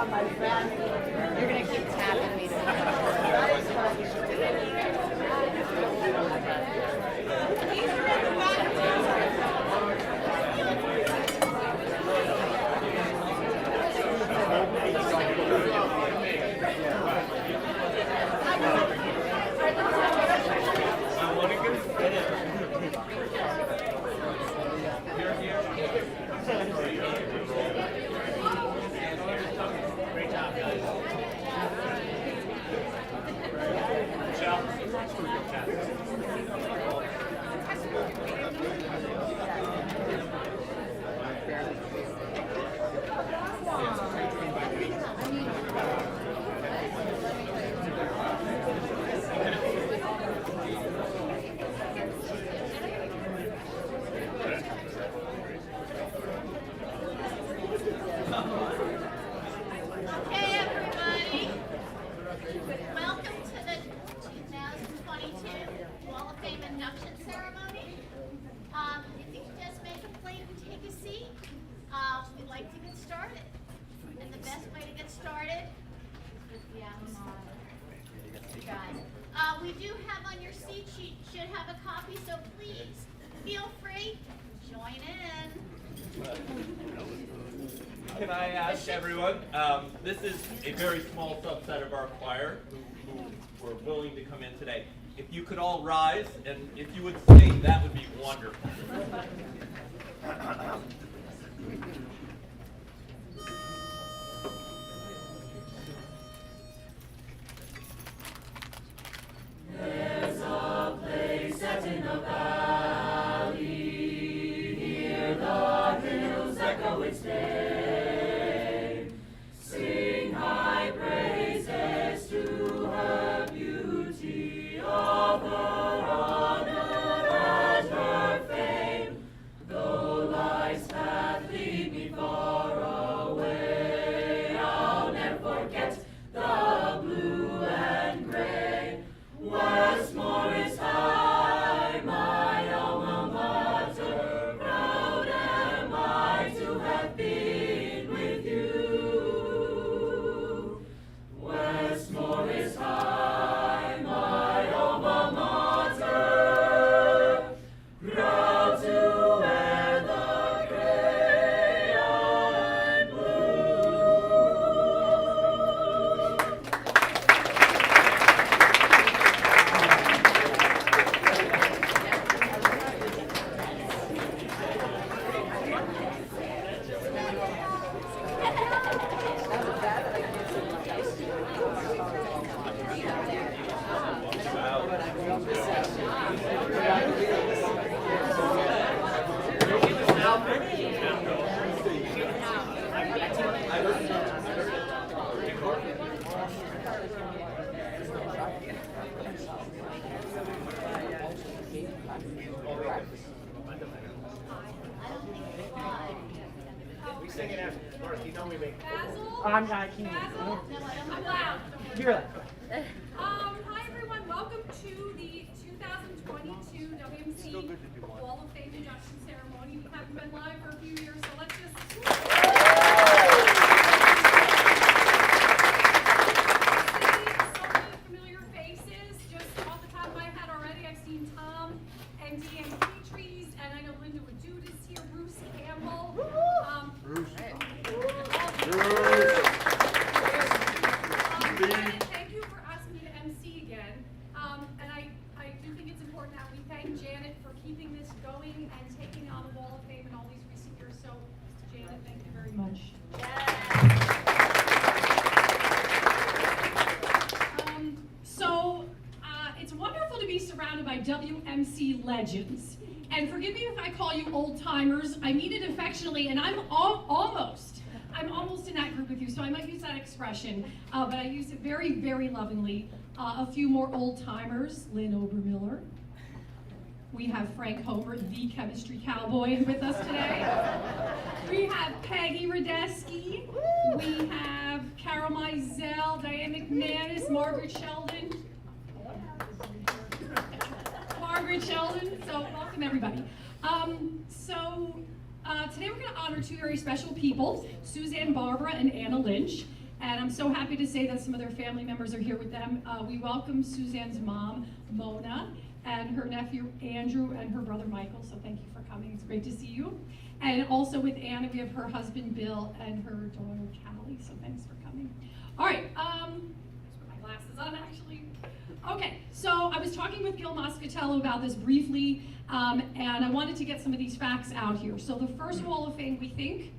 You're going to keep tapping me. Okay, everybody. Welcome to the 2022 Wall of Fame Induction ceremony. If you could just make a plate and take a seat, we'd like to get started. And the best way to get started is we do have on your seat sheet, should have a copy, so please feel free, join in. Can I ask everyone, this is a very small subset of our choir who were willing to come in today. If you could all rise, and if you would sing, that would be wonderful. There's a place set in the valley, hear the hills echo its name. Sing high praises to her beauty, of her honor and her fame. Though life's path lead me far away, I'll never forget the blue and gray. Westmore is high, my alma mater, proud am I to have been with you. Westmore is high, my alma mater, proud to wear the gray and blue. We sing it after. Dorothy, don't we make I'm loud. You're loud. Hi everyone, welcome to the 2022 WMC Wall of Fame Induction ceremony. We haven't been live for a few years, so let's just see so many familiar faces. Just off the top of my head already, I've seen Tom and Deanne Petries, and I know Linda Wadood is here, Bruce Campbell. Thank you for asking me to MC again. And I do think it's important that we thank Janet for keeping this going and taking on the Wall of Fame in all these recent years. So, Janet, thank you very much. It's wonderful to be surrounded by WMC legends. And forgive me if I call you old timers. I mean it affectionately, and I'm almost in that group with you, so I might use that expression, but I use it very, very lovingly. A few more old timers: Lynn Obermiller. We have Frank Homer, the chemistry cowboy, with us today. We have Peggy Radesky. We have Carol Mizell, Diane McManus, Margaret Sheldon. So welcome everybody. Today we're going to honor two very special people, Suzanne Barba and Lynch. And I'm so happy to say that some of their family members are here with them. We welcome Suzanne's mom, Mona, and her nephew, Andrew, and her brother, Michael. So thank you for coming. It's great to see you. And also with Anna, we have her husband, Bill, and her daughter, Callie. So thanks for coming. All right, let's put my glasses on, actually. Okay, so I was talking with Gil Moscatello about this briefly, and I wanted to get some of these facts out here. So the first Wall of Fame, we think,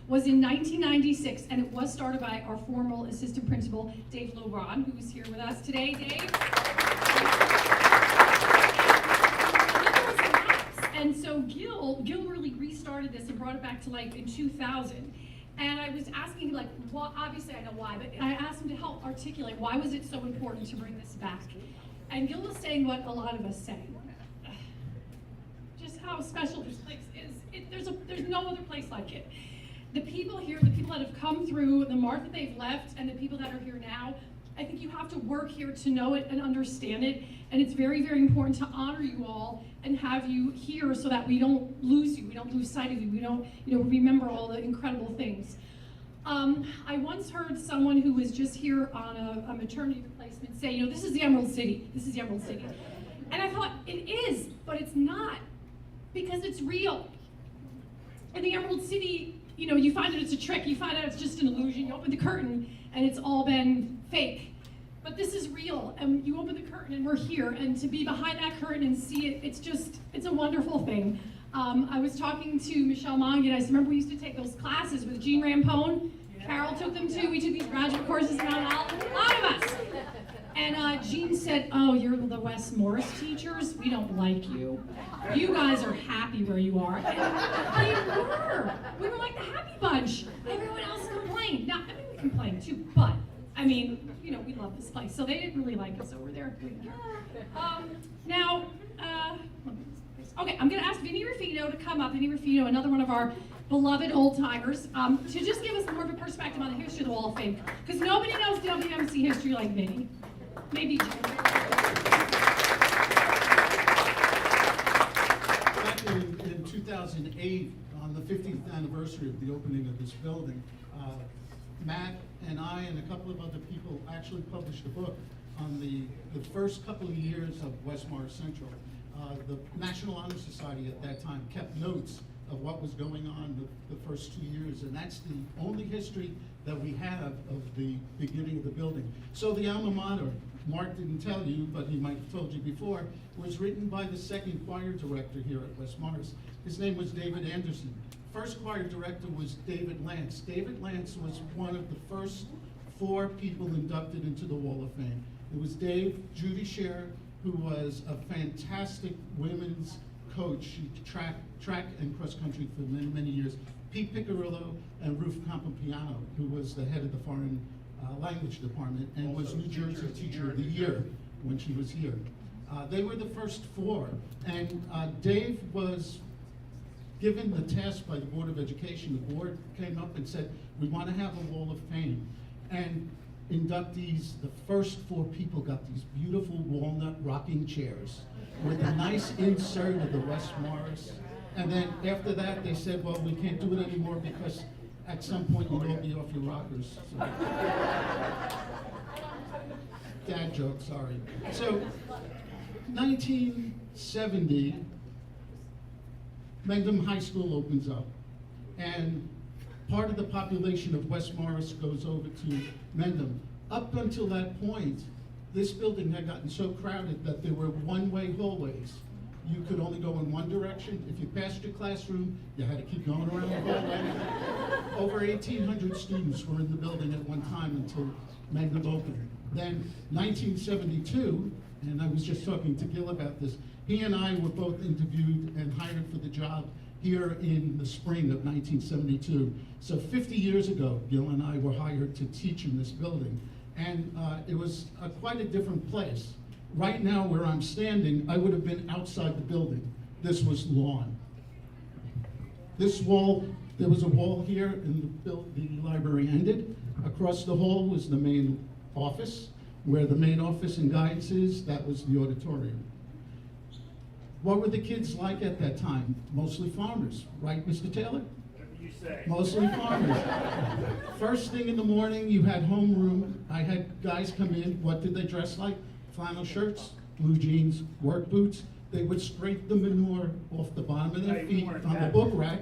was in 1996, and it was started by our former assistant principal, Dave Lobron, who's here with us today. Dave? And so Gil really restarted this and brought it back to life in 2000. And I was asking him, like, well, obviously I know why, but I asked him to help articulate why was it so important to bring this back. And Gil was saying what a lot of us say. Just how special this place is. There's no other place like it. The people here, the people that have come through, the mark that they've left, and the people that are here now, I think you have to work here to know it and understand it. And it's very, very important to honor you all and have you here so that we don't lose you, we don't lose sight of you, we don't, remember all the incredible things. I once heard someone who was just here on a maternity replacement say, this is the Emerald City, this is the Emerald City. And I thought, it is, but it's not, because it's real. In the Emerald City, you find that it's a trick, you find out it's just an illusion, you open the curtain and it's all been fake. But this is real, and you open the curtain and we're here, and to be behind that curtain and see it, it's a wonderful thing. I was talking to Michelle Mongan. I said, remember we used to take those classes with Jean Rampone? Carol took them too. We took these graduate courses around, a lot of us. And Jean said, oh, you're the West Morris teachers? We don't like you. You guys are happy where you are. And we were. We were like the happy bunch. Everyone else complained. Now, we complained too, but, we love this place. So they didn't really like us over there. Okay, I'm gonna ask Vinny Ruffino to come up. Vinny Ruffino, another one of our beloved old timers, to just give us more of a perspective on the history of the Wall of Fame. Because nobody knows WMC history like Vinny. Maybe Jim. Back in 2008, on the 50th anniversary of the opening of this building, Matt and I and a couple of other people actually published a book on the first couple of years of West Morris Central. The National Honor Society at that time kept notes of what was going on the first 2 years, and that's the only history that we have of the beginning of the building. So the alma mater, Mark didn't tell you, but he might have told you before, was written by the second choir director here at West Morris. His name was David Anderson. First choir director was David Lance. David Lance was one of the first 4 people inducted into the Wall of Fame. It was Dave, Judy Sharer, who was a fantastic women's coach. She track and cross country for many, many years. Pete Piccirillo and Ruth Campopiano, who was the head of the foreign language department and was New Jersey Teacher of the Year when she was here. They were the first 4, and Dave was given the task by the Board of Education. The board came up and said, we want to have a Wall of Fame. And inductees, the first 4 people got these beautiful walnut rocking chairs with a nice insert of the West Morris. And then after that, they said, well, we can't do it anymore because at some point you'll all be off your rockers. So. Dad joke, sorry. So, 1970, Mendham High School opens up, and part of the population of West Morris goes over to Mendham. Up until that point, this building had gotten so crowded that there were one-way hallways. You could only go in one direction. If you passed your classroom, you had to keep going around the hallway. Over 1,800 students were in the building at one time until Mendham opened. Then 1972, and I was just talking to Gil about this, he and I were both interviewed and hired for the job here in the spring of 1972. So 50 years ago, Gil and I were hired to teach in this building. And it was quite a different place. Right now, where I'm standing, I would have been outside the building. This was lawn. This wall, there was a wall here, and the library ended. Across the hall was the main office. Where the main office and guidance is, that was the auditorium. What were the kids like at that time? Mostly farmers, right, Mr. Taylor? You say. Mostly farmers. First thing in the morning, you had homeroom. I had guys come in. What did they dress like? Flannel shirts, blue jeans, work boots. They would scrape the manure off the bottom of their feet on the book rack.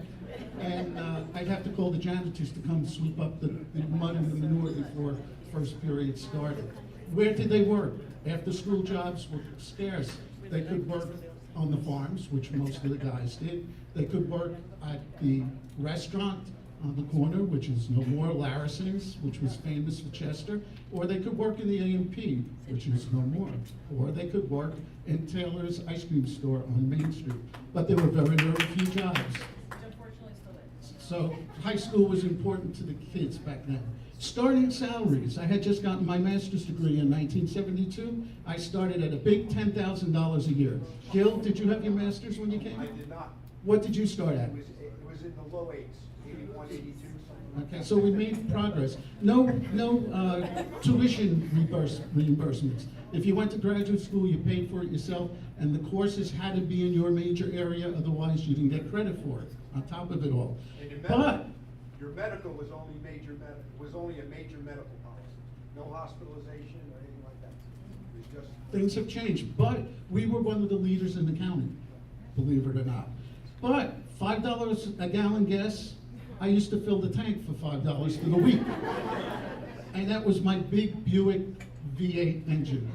And I'd have to call the janitors to come sweep up the mud and the manure before first period started. Where did they work? After school jobs were scarce. They could work on the farms, which most of the guys did. They could work at the restaurant on the corner, which is no more, Larison's, which was famous for Chester, or they could work in the A&P, which is no more, or they could work in Taylor's ice cream store on Main Street. But there were very, very few jobs. So high school was important to the kids back then. Starting salaries, I had just gotten my master's degree in 1972. I started at a big $10,000 a year. Gil, did you have your master's when you came? I did not. What did you start at? It was in the low 8s, 81, 82, something. Okay, so we made progress. No tuition reimbursements. If you went to graduate school, you paid for it yourself, and the courses had to be in your major area, otherwise you didn't get credit for it, on top of it all. And your medical was only a major medical policy. No hospitalization or anything like that. It was just. Things have changed, but we were one of the leaders in the county, believe it or not. But $5 a gallon gas, I used to fill the tank for $5 for the week. And that was my big Buick V8 engine,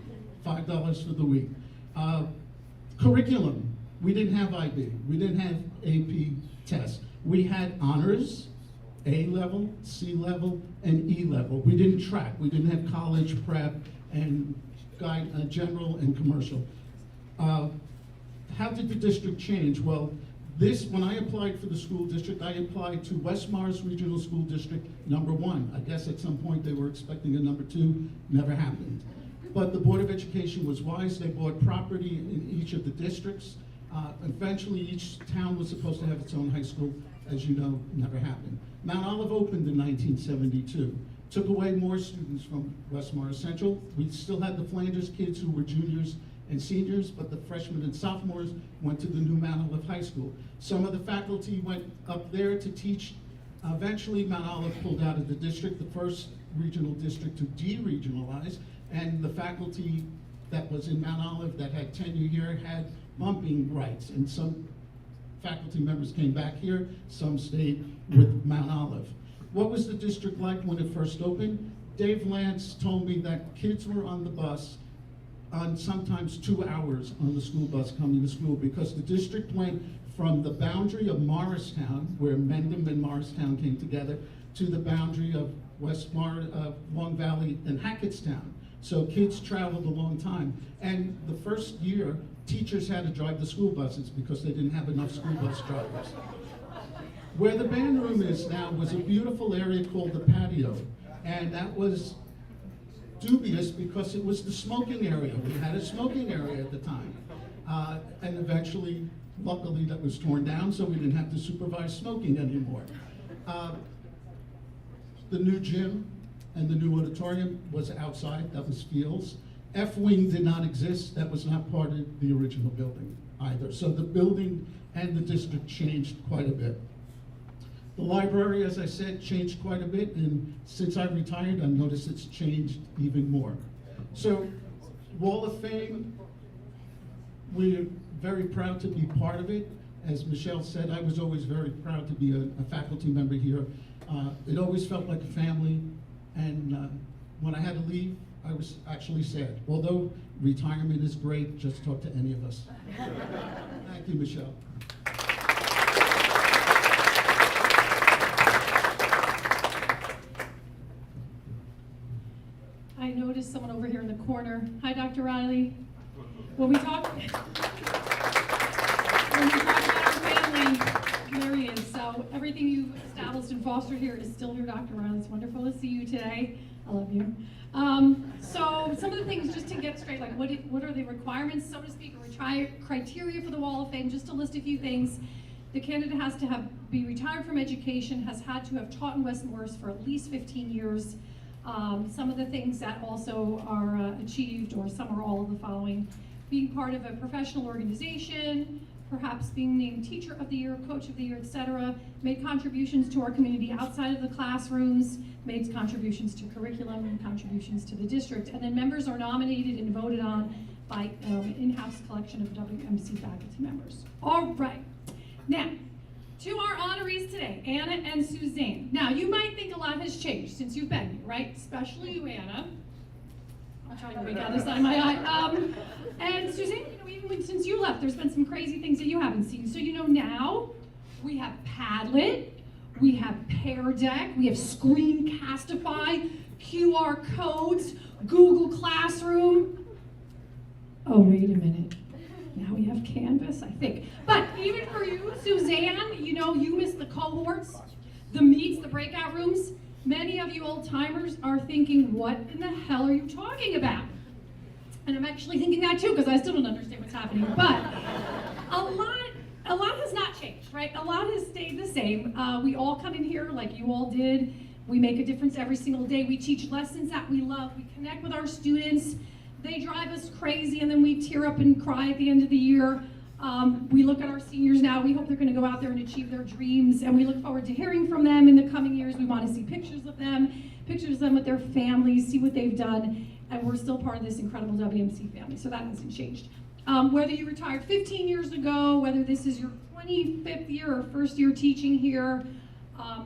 $5 for the week. Curriculum, we didn't have IB, we didn't have AP tests. We had honors, A level, C level, and E level. We didn't track, we didn't have college prep and general and commercial. How did the district change? Well, when I applied for the school district, I applied to West Morris Regional School District #1. I guess at some point they were expecting a #2, never happened. But the Board of Education was wise, they bought property in each of the districts. Eventually, each town was supposed to have its own high school, as you know, never happened. Mount Olive opened in 1972. Took away more students from West Morris Central. We still had the Flanders kids who were juniors and seniors, but the freshmen and sophomores went to the new Mount Olive High School. Some of the faculty went up there to teach. Eventually, Mount Olive pulled out of the district, the first regional district to de-regionalize, and the faculty that was in Mount Olive that had tenure here had bumping rights, and some faculty members came back here, some stayed with Mount Olive. What was the district like when it first opened? Dave Lance told me that kids were on the bus on sometimes 2 hours on the school bus coming to school, because the district went from the boundary of Morristown, where Mendham and Morristown came together, to the boundary of Long Valley and Hackettstown. So kids traveled a long time. And the first year, teachers had to drive the school buses because they didn't have enough school bus drivers. Where the band room is now was a beautiful area called the patio. And that was dubious because it was the smoking area. We had a smoking area at the time. And eventually, luckily, that was torn down, so we didn't have to supervise smoking anymore. The new gym and the new auditorium was outside, that was Fields. F-Wing did not exist, that was not part of the original building either. So the building and the district changed quite a bit. The library, as I said, changed quite a bit, and since I retired, I've noticed it's changed even more. So, Wall of Fame, we're very proud to be part of it. As Michelle said, I was always very proud to be a faculty member here. It always felt like a family, and when I had to leave, I was actually sad. Although retirement is great, just talk to any of us. Thank you, Michelle. I noticed someone over here in the corner. Hi, Dr. Riley. When we talk about our family, there he is. So everything you've established and fostered here is still here, Dr. Riley. It's wonderful to see you today. I love you. So some of the things, just to get straight, like what are the requirements, so to speak, or criteria for the Wall of Fame? Just to list a few things. The candidate has to be retired from education, has had to have taught in West Morris for at least 15 years. Some of the things that also are achieved, or some or all of the following: being part of a professional organization, perhaps being named Teacher of the Year, Coach of the Year, etc., made contributions to our community outside of the classrooms, made contributions to curriculum and contributions to the district, and then members are nominated and voted on by an in-house collection of WMC faculty members. All right, now, to our honorees today, Anna and Suzanne. Now, you might think a lot has changed since you've been here, right? Especially you, Anna. I'll try to wink out the side of my eye. And Suzanne, even since you left, there's been some crazy things that you haven't seen. So now we have Padlet, we have Pear Deck, we have Screencastify, QR codes, Google Classroom. Oh, wait a minute. Now we have Canvas, I think. But even for you, Suzanne, you missed the cohorts, the meets, the breakout rooms. Many of you old timers are thinking, what in the hell are you talking about? And I'm actually thinking that too, because I still don't understand what's happening. But a lot has not changed, right? A lot has stayed the same. We all come in here like you all did. We make a difference every single day. We teach lessons that we love. We connect with our students. They drive us crazy, and then we tear up and cry at the end of the year. We look at our seniors now. We hope they're going to go out there and achieve their dreams, and we look forward to hearing from them in the coming years. We want to see pictures of them with their families, see what they've done, and we're still part of this incredible WMC family, so that hasn't changed. Whether you retired 15 years ago, whether this is your 25th year or first year teaching here,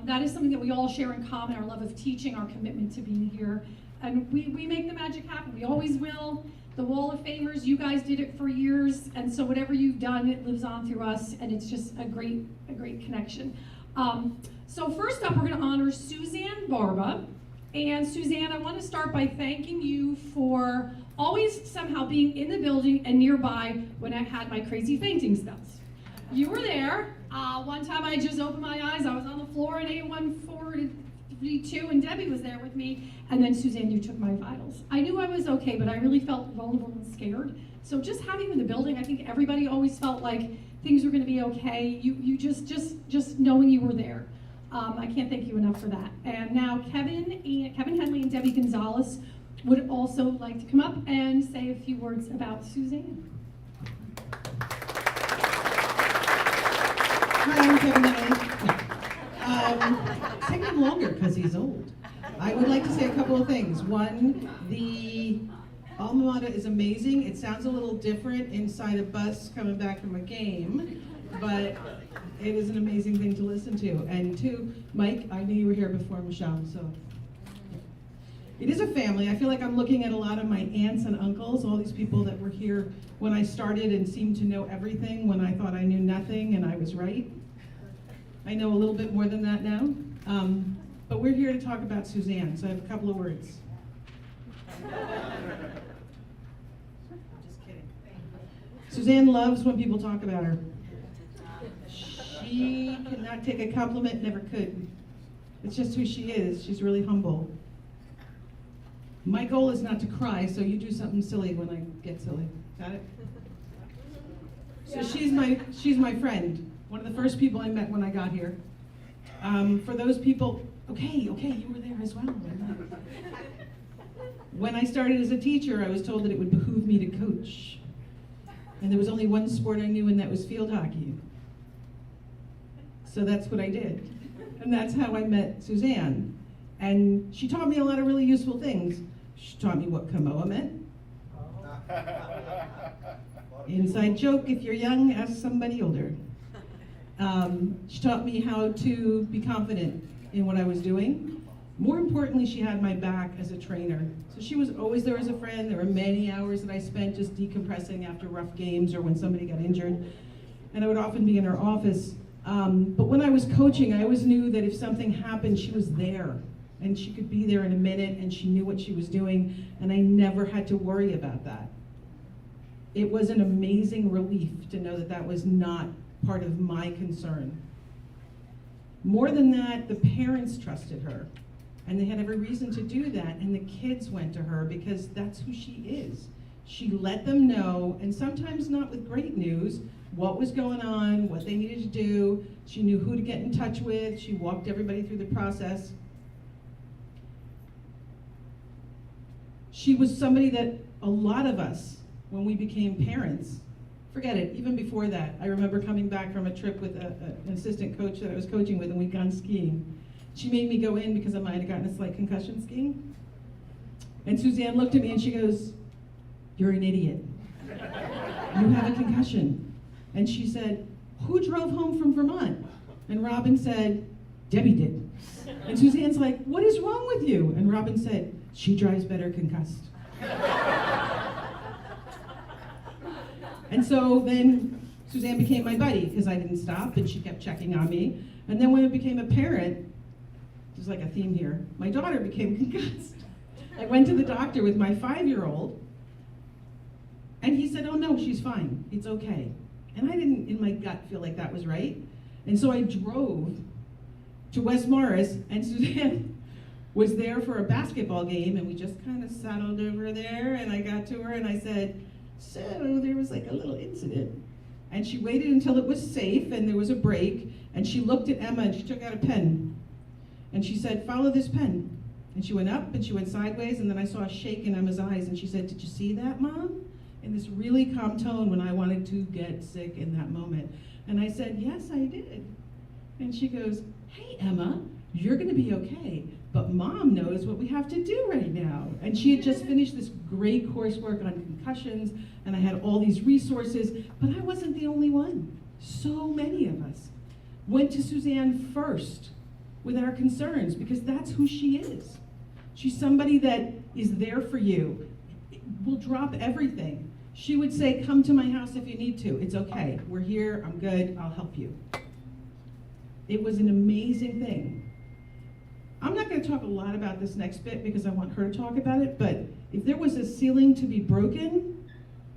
that is something that we all share in common, our love of teaching, our commitment to being here. And we make the magic happen. We always will. The Wall of Famers, you guys did it for years, and so whatever you've done, it lives on through us, and it's just a great connection. So first up, we're going to honor Suzanne Barba. And Suzanne, I want to start by thanking you for always somehow being in the building and nearby when I had my crazy fainting spells. You were there. One time I just opened my eyes, I was on the floor in A142, and Debbie was there with me, and then Suzanne, you took my vitals. I knew I was okay, but I really felt vulnerable and scared. So just having you in the building, I think everybody always felt like things were going to be okay. You just knowing you were there. I can't thank you enough for that. And now Kevin Henley and Debbie Gonzalez would also like to come up and say a few words about Suzanne. Hi, I'm Kevin Henley. It's taking him longer because he's old. I would like to say a couple of things. One, the alma mater is amazing. It sounds a little different inside a bus coming back from a game, but it is an amazing thing to listen to. And two, Mike, I knew you were here before Michelle, so. It is a family. I feel like I'm looking at a lot of my aunts and uncles, all these people that were here when I started and seemed to know everything when I thought I knew nothing, and I was right. I know a little bit more than that now. But we're here to talk about Suzanne, so I have a couple of words. Just kidding. Suzanne loves when people talk about her. She cannot take a compliment, never could. It's just who she is. She's really humble. My goal is not to cry, so you do something silly when I get silly. Got it? So she's my friend. One of the first people I met when I got here. For those people, okay, you were there as well. When I started as a teacher, I was told that it would behoove me to coach. And there was only one sport I knew, and that was field hockey. So that's what I did. And that's how I met Suzanne. And she taught me a lot of really useful things. She taught me what Kamoa meant. Inside joke, if you're young, ask somebody older. She taught me how to be confident in what I was doing. More importantly, she had my back as a trainer. So she was always there as a friend. There were many hours that I spent just decompressing after rough games or when somebody got injured. And I would often be in her office. But when I was coaching, I always knew that if something happened, she was there. And she could be there in a minute, and she knew what she was doing, and I never had to worry about that. It was an amazing relief to know that that was not part of my concern. More than that, the parents trusted her, and they had every reason to do that, and the kids went to her because that's who she is. She let them know, and sometimes not with great news, what was going on, what they needed to do. She knew who to get in touch with. She walked everybody through the process. She was somebody that a lot of us, when we became parents, Forget it, even before that, I remember coming back from a trip with an assistant coach that I was coaching with, and we'd gone skiing. She made me go in because I might have gotten a slight concussion skiing. And Suzanne looked at me and she goes, "You're an idiot. You have a concussion." And she said, "Who drove home from Vermont?" And Robin said, "Debbie did." And Suzanne's like, "What is wrong with you?" And Robin said, "She drives better concussed." And so then Suzanne became my buddy because I didn't stop and she kept checking on me. And then when it became apparent, there's like a theme here, my daughter became concussed. I went to the doctor with my 5-year-old and he said, "Oh no, she's fine, it's okay." And I didn't, in my gut, feel like that was right. And so I drove to West Morris and Suzanne was there for a basketball game and we just kind of settled over there and I got to her and I said, "So there was like a little incident." And she waited until it was safe and there was a break and she looked at Emma and she took out a pen and she said, "Follow this pen." And she went up and she went sideways and then I saw a shake in Emma's eyes and she said, "Did you see that, Mom?" In this really calm tone when I wanted to get sick in that moment. And I said, "Yes, I did." And she goes, "Hey, Emma, you're gonna be okay, but Mom knows what we have to do right now." And she had just finished this great coursework on concussions, and I had all these resources, but I wasn't the only one. So many of us went to Suzanne first with our concerns, because that's who she is. She's somebody that is there for you, will drop everything. She would say, "Come to my house if you need to. It's okay, we're here, I'm good, I'll help you." It was an amazing thing. I'm not going to talk a lot about this next bit because I want her to talk about it, but if there was a ceiling to be broken,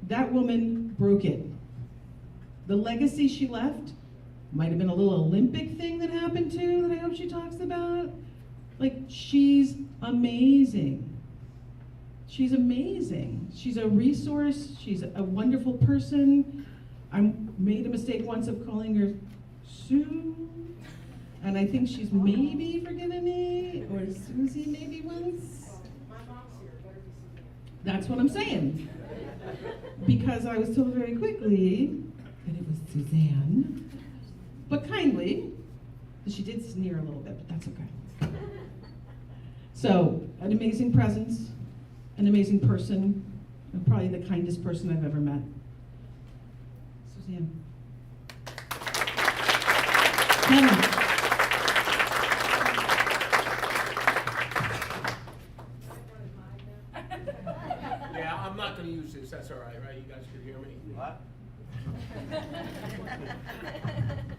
that woman broke it. The legacy she left might have been a little Olympic thing that happened too, that I hope she talks about. Like, she's amazing. She's amazing. She's a resource. She's a wonderful person. I made a mistake once of calling her Sue. And I think she's maybe forgiven me, or Susie maybe once. That's what I'm saying. Because I was told very quickly that it was Suzanne, but kindly. She did sneer a little bit, but that's okay. So, an amazing presence, an amazing person, and probably the kindest person I've ever met. Suzanne. Hannah. Yeah, I'm not gonna use this, that's all right, right? You guys can hear me? What?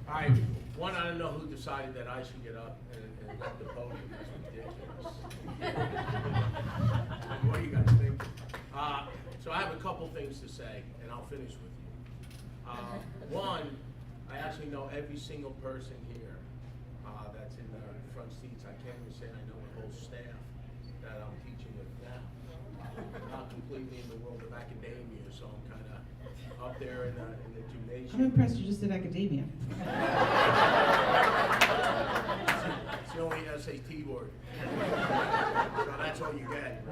All right, one, I don't know who decided that I should get up and let the podium, that's ridiculous. What do you guys think? So I have a couple things to say, and I'll finish with you. One, I actually know every single person here that's in the front seats. I can't even say I know the whole staff that I'm teaching with now. Not completely in the world of academia, so I'm kind of up there in the gymnasium. I'm impressed you just did academia. It's the only SAT word. So that's all you get.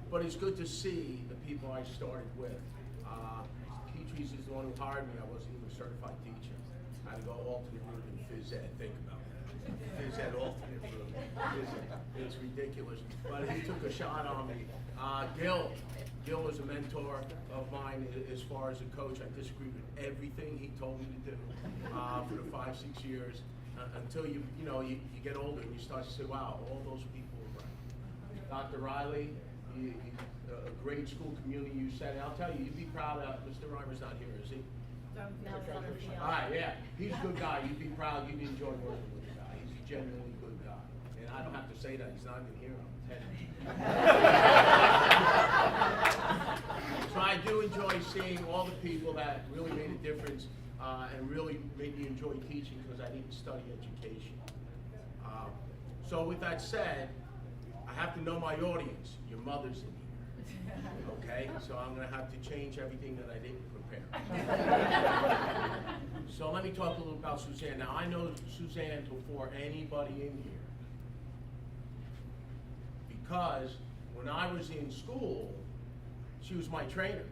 But it's good to see the people I started with. Teachers is the one who hired me. I wasn't even a certified teacher. I had to go alternate route in phys ed. Think about that. Phys ed alternate route. It's ridiculous. But he took a shot on me. Gil was a mentor of mine as far as a coach. I disagreed with everything he told me to do for the 5-6 years until you get older and you start to say, wow, all those people were right. Dr. Riley, he's a great school community you said. I'll tell you, you'd be proud of Mr. Reimer's not here, is he? All right, yeah, he's a good guy. You'd be proud. You'd enjoy working with the guy. He's a genuinely good guy, and I don't have to say that. He's not even here. I'm telling you. So I do enjoy seeing all the people that really made a difference and really made me enjoy teaching because I didn't study education. So with that said, I have to know my audience. Your mother's in here, okay? So I'm gonna have to change everything that I didn't prepare. So let me talk a little about Suzanne. Now I know Suzanne before anybody in here because when I was in school, She was my trainer.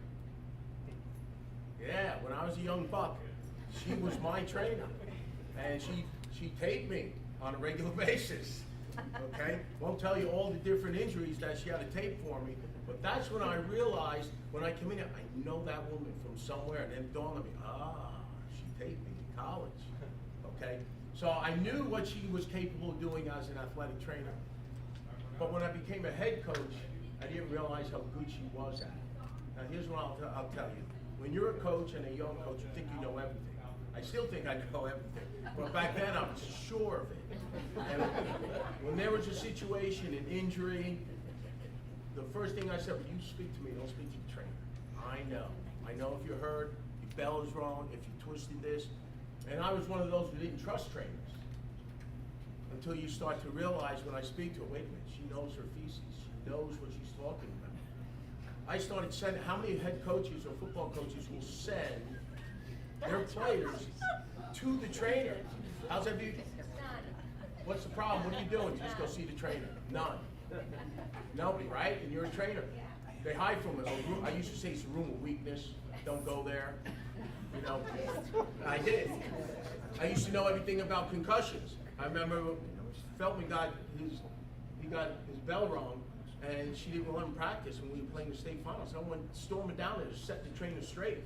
Yeah, when I was a young buck, she was my trainer. And she taped me on a regular basis. Okay? Won't tell you all the different injuries that she had to tape for me, but that's when I realized, when I came in here, I know that woman from somewhere, and then it dawned on me, she taped me in college. Okay? So I knew what she was capable of doing as an athletic trainer. But when I became a head coach, I didn't realize how good she was at it. Now here's what I'll tell you. When you're a coach and a young coach, you think you know everything. I still think I know everything. But back then I was sure of it. And when there was a situation, an injury, the first thing I said, when you speak to me, don't speak to the trainer. I know. I know if you're hurt, your bell is wrong, if you twisted this. And I was one of those who didn't trust trainers. Until you start to realize when I speak to her, wait a minute, she knows her feces. She knows what she's talking about. I started sending, how many head coaches or football coaches will send their players to the trainer? How's that be? What's the problem? What are you doing? Just go see the trainer. None. Nobody, right? And you're a trainer. They hide from it. I used to say it's a room of weakness. Don't go there. You know, I did. I used to know everything about concussions. I remember Feldman got his bell rung, and she didn't let him practice when we were playing the state finals. I went storming down there to set the trainer straight.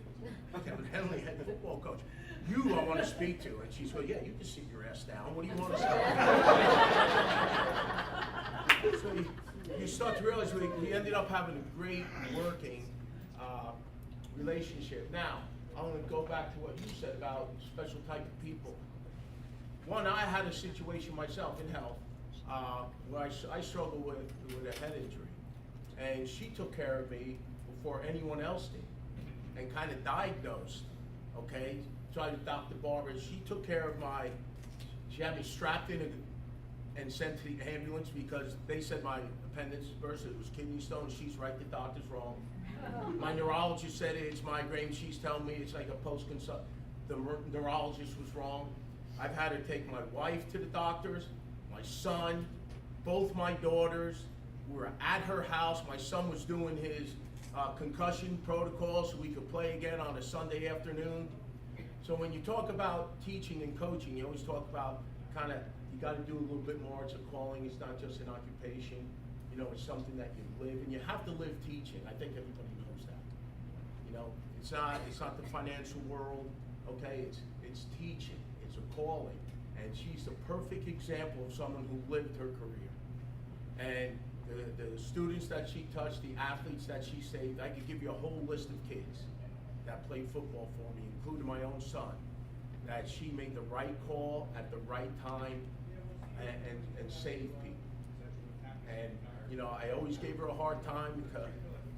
Evidently, had the football coach. You I want to speak to. And she said, yeah, you can sit your ass down. What do you want to say? So you start to realize we ended up having a great working relationship. Now, I'm going to go back to what you said about special type of people. One, I had a situation myself in health where I struggled with a head injury. And she took care of me before anyone else did and kind of diagnosed, okay? So I was Dr. Barba. She took care of she had me strapped in and sent to the ambulance because they said my appendix burst, it was kidney stone. She's right, the doctor's wrong. My neurologist said it's migraine. She's telling me it's like a post-consult. The neurologist was wrong. I've had to take my wife to the doctors, my son, both my daughters. We were at her house. My son was doing his concussion protocol so we could play again on a Sunday afternoon. So when you talk about teaching and coaching, you always talk about kind of, you got to do a little bit more. It's a calling. It's not just an occupation. You know, it's something that you live, and you have to live teaching. I think everybody knows that. You know, it's not the financial world, okay? It's teaching. It's a calling. And she's the perfect example of someone who lived her career. And the students that she touched, the athletes that she saved, I could give you a whole list of kids that played football for me, including my own son, that she made the right call at the right time and saved people. And, you know, I always gave her a hard time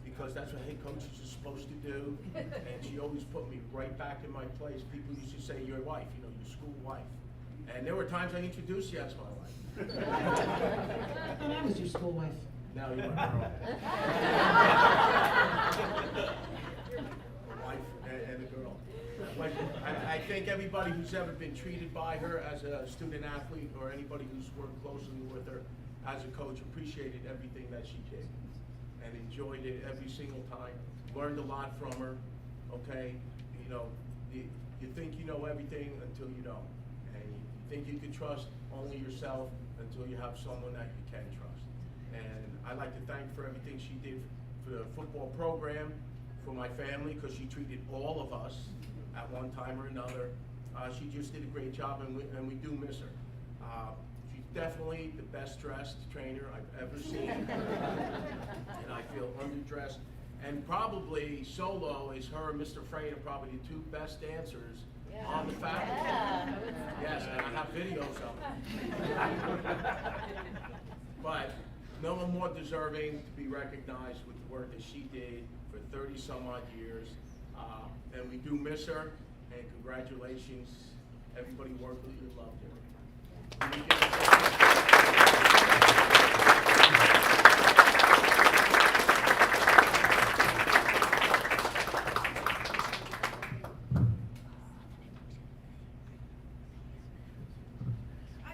because that's what head coaches are supposed to do. And she always put me right back in my place. People used to say, your wife, you know, your school wife. And there were times I introduced you as my wife. I thought I was your school wife. Now you're my girl. A wife and a girl. Like, I think everybody who's ever been treated by her as a student athlete or anybody who's worked closely with her as a coach appreciated everything that she did and enjoyed it every single time. Learned a lot from her, okay? You know, you think you know everything until you don't. And you think you can trust only yourself until you have someone that you can trust. And I'd like to thank her for everything she did for the football program, for my family, because she treated all of us at one time or another. She just did a great job, and we do miss her. She's definitely the best dressed trainer I've ever seen. And I feel underdressed. And probably solo is her and Mr. Frayne are probably the two best dancers on the faculty. Yeah. Yes, and I have videos of them. But no one more deserving to be recognized with the work that she did for 30 some odd years. And we do miss her, and congratulations. Everybody worked with her, loved her. I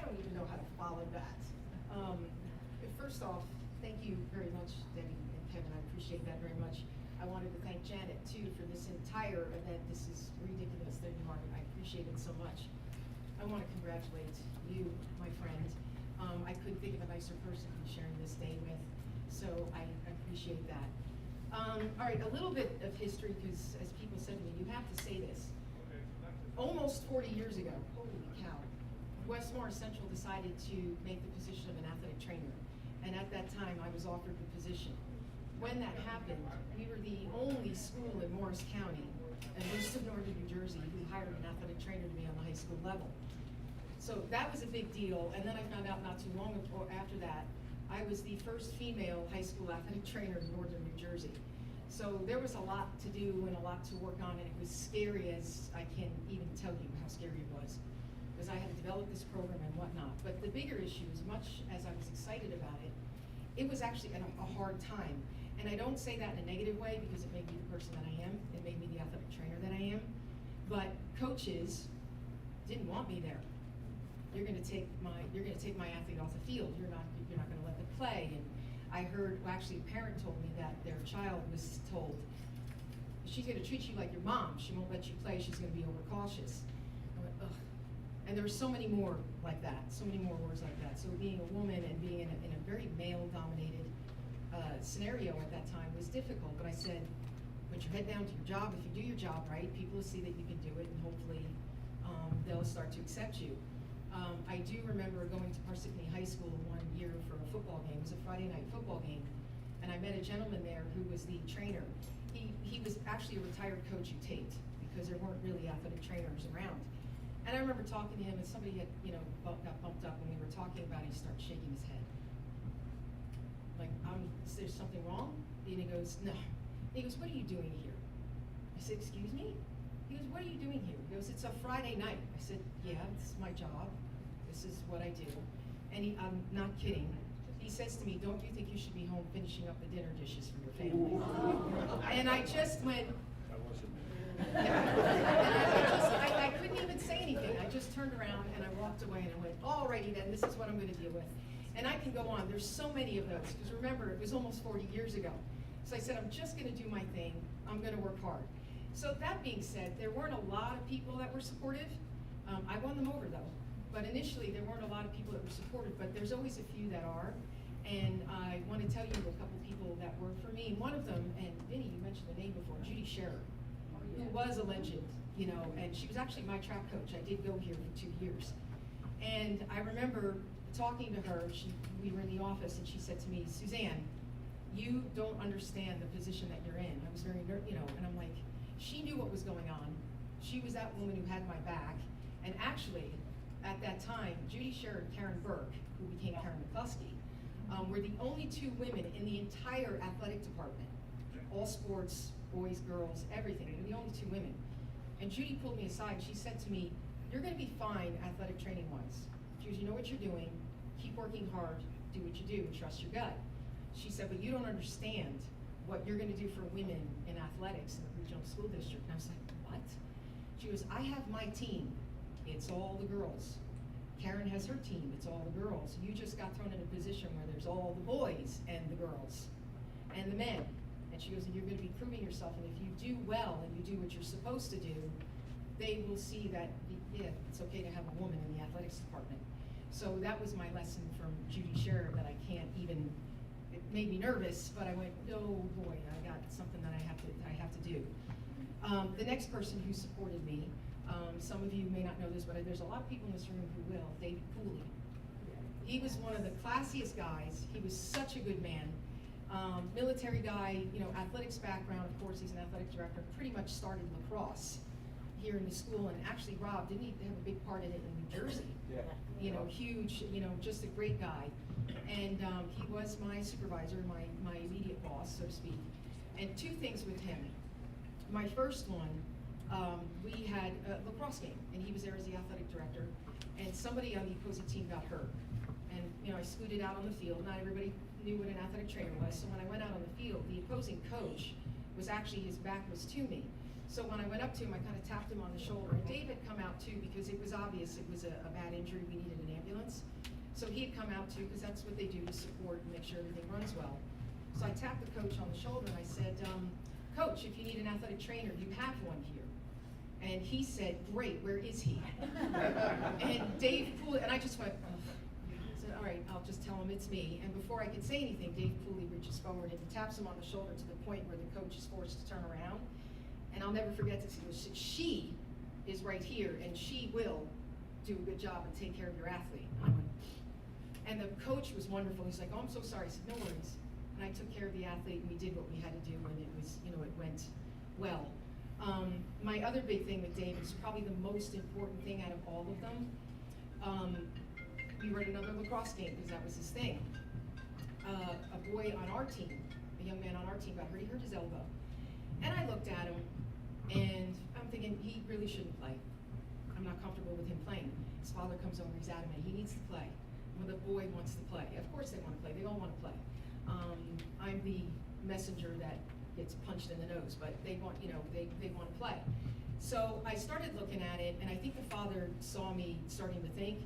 don't even know how to follow that. First off, thank you very much, Denny and Kevin. I appreciate that very much. I wanted to thank Janet too for this entire event. This is ridiculous that you are. I appreciate it so much. I want to congratulate you, my friend. I couldn't think of a nicer person to be sharing this day with, so I appreciate that. All right, a little bit of history, because as people said to me, you have to say this. Almost 40 years ago, holy cow, Westmore Central decided to make the position of an athletic trainer. And at that time, I was offered the position. When that happened, we were the only school in Morris County and most of northern New Jersey who hired an athletic trainer to be on the high school level. So that was a big deal. And then I found out not too long after that, I was the first female high school athletic trainer in northern New Jersey. So there was a lot to do and a lot to work on, and it was scary as I can't even tell you how scary it was, because I had to develop this program and whatnot. But the bigger issue, as much as I was excited about it, it was actually a hard time. And I don't say that in a negative way, because it made me the person that I am. It made me the athletic trainer that I am. But coaches didn't want me there. You're gonna take my athlete off the field. You're not gonna let them play. And I heard, well, actually a parent told me that their child was told, she's gonna treat you like your mom. She won't let you play. She's gonna be overcautious. I went, ugh. And there were so many more like that, so many more words like that. So being a woman and being in a very male-dominated scenario at that time was difficult. But I said, put your head down to your job. If you do your job right, people will see that you can do it, and hopefully they'll start to accept you. I do remember going to Parsippany High School one year for a football game. It was a Friday night football game, and I met a gentleman there who was the trainer. He was actually a retired coach who taped, because there weren't really athletic trainers around. And I remember talking to him, and somebody had, got bumped up when we were talking about it. He started shaking his head. Like, is there something wrong? And he goes, no. He goes, what are you doing here? I said, excuse me? He goes, what are you doing here? He goes, it's a Friday night. I said, yeah, this is my job. This is what I do. And I'm not kidding. He says to me, don't you think you should be home finishing up the dinner dishes for your family? And I just went, I couldn't even say anything. I just turned around and I walked away and I went, alrighty then, this is what I'm gonna deal with. And I can go on, there's so many of those, because remember, it was almost 40 years ago. So I said, I'm just gonna do my thing, I'm gonna work hard. So that being said, there weren't a lot of people that were supportive. I won them over though. But initially, there weren't a lot of people that were supportive, but there's always a few that are. And I want to tell you a couple people that work for me. One of them, and Vinny, you mentioned the name before, Judy Sharer, who was a legend, and she was actually my track coach. I did go here for 2 years. And I remember talking to her, we were in the office, and she said to me, Suzanne, you don't understand the position that you're in. I was very, and I'm like, she knew what was going on. She was that woman who had my back. And actually, at that time, Judy Sharer and Karen Burke, who became Karen McCluskey, were the only 2 women in the entire athletic department. All sports, boys, girls, everything. They were the only 2 women. And Judy pulled me aside and she said to me, you're gonna be fine athletic training wise. She goes, you know what you're doing, keep working hard, do what you do, and trust your gut. She said, but you don't understand what you're gonna do for women in athletics in the regional school district. And I was like, what? She goes, I have my team. It's all the girls. Karen has her team, it's all the girls. You just got thrown in a position where there's all the boys and the girls and the men. And she goes, and you're gonna be proving yourself, and if you do well and you do what you're supposed to do, they will see that, yeah, it's okay to have a woman in the athletics department. So that was my lesson from Judy Sharer that I can't even, it made me nervous, but I went, oh boy, I got something that I have to do. The next person who supported me, some of you may not know this, but there's a lot of people in this room who will, David Cooley. He was one of the classiest guys. He was such a good man. Military guy, athletics background, of course, he's an athletic director, pretty much started lacrosse here in the school, and actually, Rob, didn't he have a big part in it in New Jersey? Yeah. Huge, just a great guy. And he was my supervisor, my immediate boss, so to speak. And 2 things with him. My first one, we had a lacrosse game, and he was there as the athletic director, and somebody on the opposing team got hurt. And I scooted out on the field. Not everybody knew what an athletic trainer was, so when I went out on the field, the opposing coach was actually, his back was to me. So when I went up to him, I kind of tapped him on the shoulder, and Dave had come out too, because it was obvious it was a bad injury, we needed an ambulance. So he had come out too, because that's what they do to support and make sure everything runs well. So I tapped the coach on the shoulder and I said, Coach, if you need an athletic trainer, you have one here. And he said, great, where is he? And Dave Cooley, and I just went, ugh. I said, all right, I'll just tell him it's me. And before I could say anything, Dave Cooley reaches forward and taps him on the shoulder to the point where the coach is forced to turn around. And I'll never forget this. He goes, she is right here, and she will do a good job and take care of your athlete. And I went, and the coach was wonderful. He's like, oh, I'm so sorry. I said, no worries. And I took care of the athlete, and we did what we had to do, and it was, it went well. My other big thing with Dave is probably the most important thing out of all of them. We were at another lacrosse game because that was his thing. A boy on our team, a young man on our team, got hurt. He hurt his elbow. And I looked at him, and I'm thinking, he really shouldn't play. I'm not comfortable with him playing. His father comes over, he's adamant, he needs to play. Well, the boy wants to play. Of course they want to play, they all want to play. I'm the messenger that gets punched in the nose, but they want, they want to play. So I started looking at it, and I think the father saw me starting to think,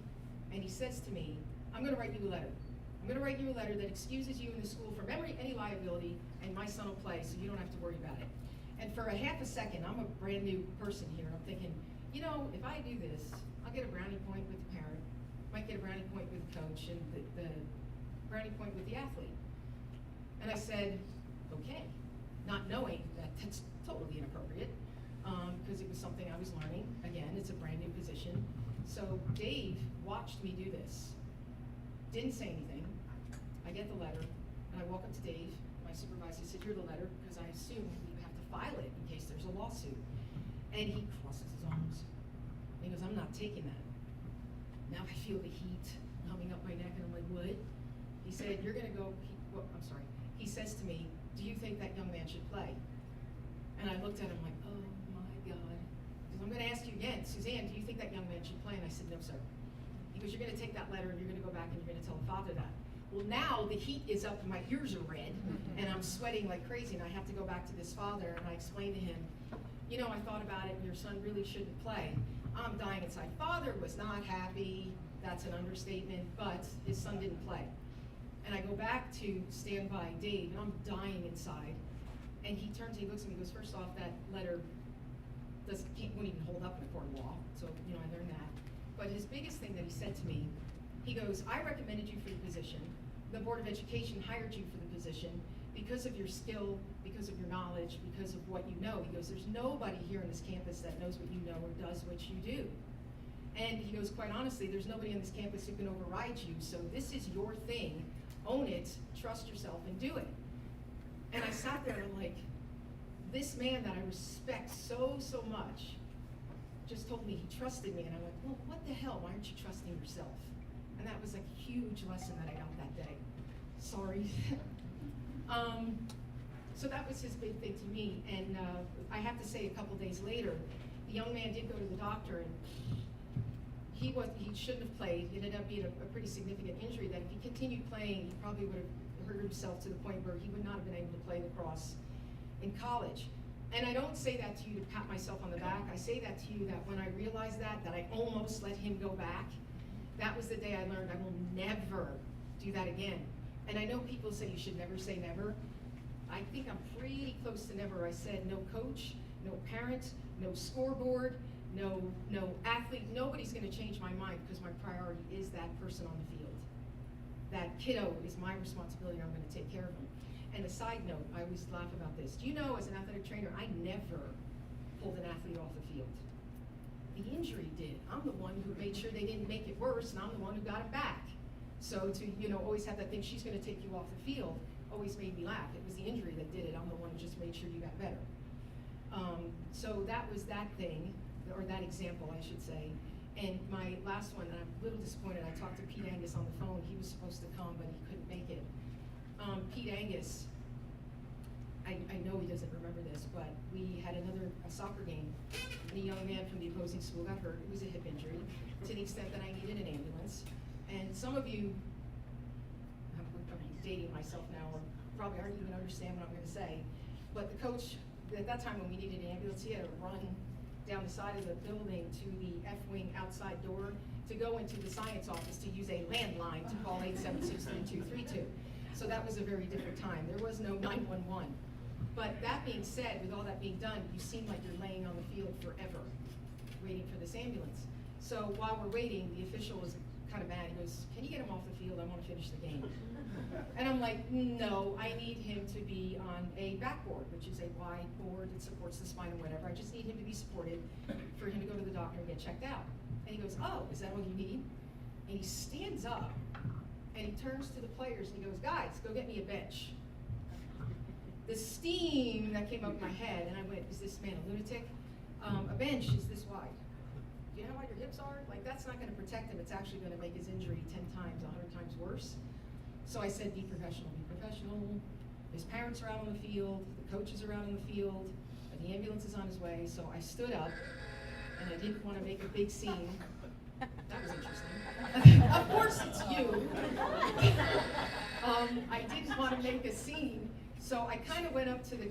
and he says to me, I'm gonna write you a letter. I'm gonna write you a letter that excuses you in the school from any liability, and my son will play, so you don't have to worry about it. And for a half a second, I'm a brand new person here, I'm thinking, if I do this, I'll get a brownie point with the parent, might get a brownie point with the coach, and the brownie point with the athlete. And I said, okay, not knowing that that's totally inappropriate, because it was something I was learning. Again, it's a brand new position. So Dave watched me do this, didn't say anything. I get the letter, and I walk up to Dave, my supervisor, said, you're the letter, because I assume we have to file it in case there's a lawsuit. And he crosses his arms, and he goes, I'm not taking that. Now I feel the heat coming up my neck, and I'm like, what? He said, you're gonna go, I'm sorry. He says to me, do you think that young man should play? And I looked at him like, oh my God. He goes, I'm gonna ask you again, Suzanne, do you think that young man should play? And I said, no, sir. He goes, you're gonna take that letter and you're gonna go back and you're gonna tell the father that. Well, now the heat is up and my ears are red and I'm sweating like crazy and I have to go back to this father and I explain to him, I thought about it and your son really shouldn't play. I'm dying inside. Father was not happy, that's an understatement, but his son didn't play. And I go back to stand by Dave, and I'm dying inside. And he turns, he looks at me, he goes, first off, that letter won't even hold up in a court of law. So, I learned that. But his biggest thing that he said to me, he goes, I recommended you for the position. The Board of Education hired you for the position because of your skill, because of your knowledge, because of what you know. He goes, there's nobody here on this campus that knows what you know or does what you do. And he goes, quite honestly, there's nobody on this campus who can override you, so this is your thing. Own it, trust yourself, and do it. And I sat there and I'm like, this man that I respect so much just told me he trusted me, and I went, well, what the hell, why aren't you trusting yourself? And that was a huge lesson that I got that day. Sorry. So that was his big thing to me, and I have to say a couple days later, the young man did go to the doctor, and he shouldn't have played. It ended up being a pretty significant injury that if he continued playing, he probably would have hurt himself to the point where he would not have been able to play lacrosse in college. And I don't say that to you to pat myself on the back. I say that to you that when I realized that I almost let him go back, that was the day I learned I will never do that again. And I know people say you should never say never. I think I'm pretty close to never. I said no coach, no parent, no scoreboard, no athlete, nobody's gonna change my mind because my priority is that person on the field. That kiddo is my responsibility, I'm gonna take care of him. And a side note, I always laugh about this. Do you know, as an athletic trainer, I never pulled an athlete off the field. The injury did. I'm the one who made sure they didn't make it worse, and I'm the one who got it back. So to, always have that thing, she's gonna take you off the field, always made me laugh. It was the injury that did it. I'm the one who just made sure you got better. So that was that thing, or that example, I should say. And my last one, and I'm a little disappointed, I talked to Pete Angus on the phone. He was supposed to come, but he couldn't make it. Pete Angus, I know he doesn't remember this, but we had a soccer game, and a young man from the opposing school got hurt. It was a hip injury, to the extent that I needed an ambulance. And some of you, I'm dating myself now, or probably aren't even understand what I'm gonna say, but the coach, at that time when we needed an ambulance, he had to run down the side of the building to the F-wing outside door to go into the science office to use a landline to call 876-3232. So that was a very different time. There was no 911. But that being said, with all that being done, you seem like you're laying on the field forever, waiting for this ambulance. So while we're waiting, the official was kind of mad. He goes, "Can you get him off the field? I want to finish the game." And I'm like, "No, I need him to be on a backboard, which is a wide board that supports the spine and whatever. I just need him to be supported for him to go to the doctor and get checked out." And he goes, "Oh, is that all you need?" And he stands up and he turns to the players and he goes, "Guys, go get me a bench." The steam that came up my head, and I went, "Is this man a lunatic? A bench is this wide. Do you know how wide your hips are? Like, that's not going to protect him. It's actually going to make his injury 10 times, 100 times worse." So I said, "Be professional, be professional." His parents are out on the field, the coaches are out on the field, and the ambulance is on his way. So I stood up, and I didn't want to make a big scene. That was interesting. Of course it's you. I didn't want to make a scene. So I kind of went up to the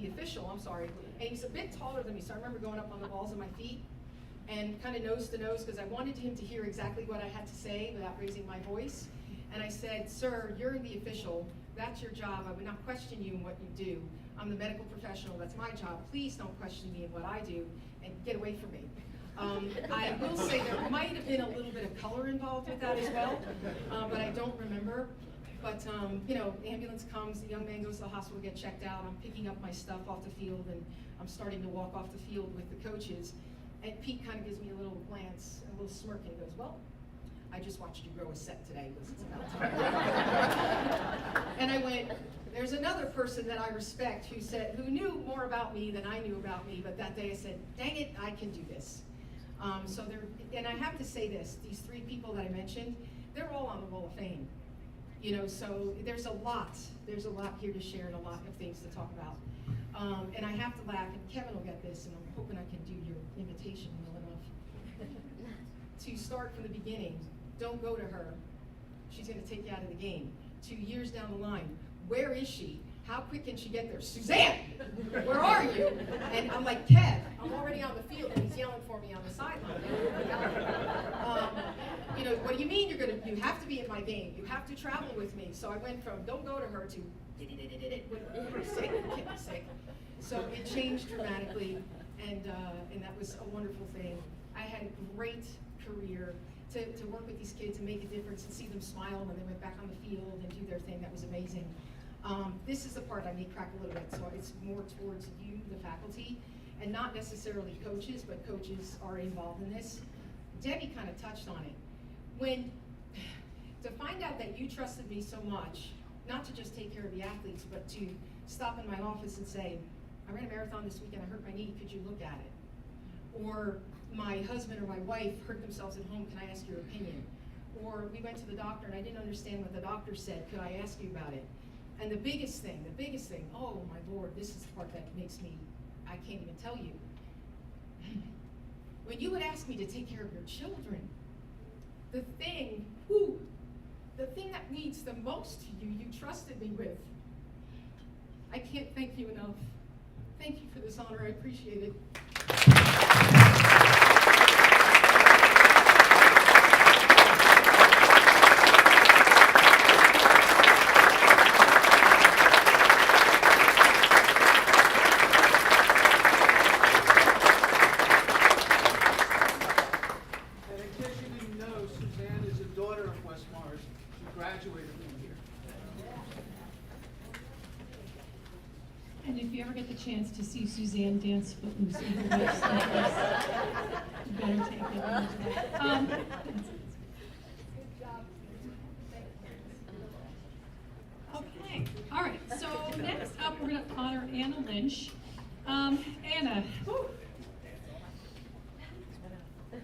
official, and he's a bit taller than me, so I remember going up on the balls of my feet and kind of nose to nose, because I wanted him to hear exactly what I had to say without raising my voice. And I said, "Sir, you're the official. That's your job. I would not question you in what you do. I'm the medical professional. That's my job. Please don't question me in what I do, and get away from me." I will say there might have been a little bit of color involved with that as well, but I don't remember. But, the ambulance comes, the young man goes to the hospital to get checked out. I'm picking up my stuff off the field, and I'm starting to walk off the field with the coaches. And Pete kind of gives me a little glance, a little smirk, and he goes, "Well, I just watched you grow a set today, because it's about time." And I went, "There's another person that I respect who knew more about me than I knew about me, but that day I said, dang it, I can do this." And I have to say this, these 3 people that I mentioned, they're all on the Wall of Fame. So there's a lot here to share and a lot of things to talk about. And I have to laugh, and Kevin will get this, and I'm hoping I can do your invitation well enough. To start from the beginning, don't go to her. She's gonna take you out of the game. 2 years down the line, where is she? How quick can she get there? "Suzanne, where are you?" And I'm like, "Kev, I'm already on the field," and he's yelling for me on the sideline. "What do you mean you have to be in my game? You have to travel with me." So I went from "don't go to her" to "we're sick, you can't be sick." So it changed dramatically, and that was a wonderful thing. I had a great career to work with these kids and make a difference and see them smile when they went back on the field and do their thing. That was amazing. This is the part I may crack a little bit, so it's more towards you, the faculty, and not necessarily coaches, but coaches are involved in this. Debbie kind of touched on it. To find out that you trusted me so much, not to just take care of the athletes, but to stop in my office and say, "I ran a marathon this weekend, I hurt my knee, could you look at it?" Or my husband or my wife hurt themselves at home, "Can I ask your opinion?" Or we went to the doctor and I didn't understand what the doctor said, "Could I ask you about it?" And the biggest thing, oh my Lord, this is the part that makes me, I can't even tell you. When you would ask me to take care of your children, the thing that means the most to you, you trusted me with. I can't thank you enough. Thank you for this honor, I appreciate it. And if you ever get the chance to see Suzanne dance Footloose in her waist like this, you better take it. Okay, all right, so next up we're going to honor Anna Lynch. Anna, whew.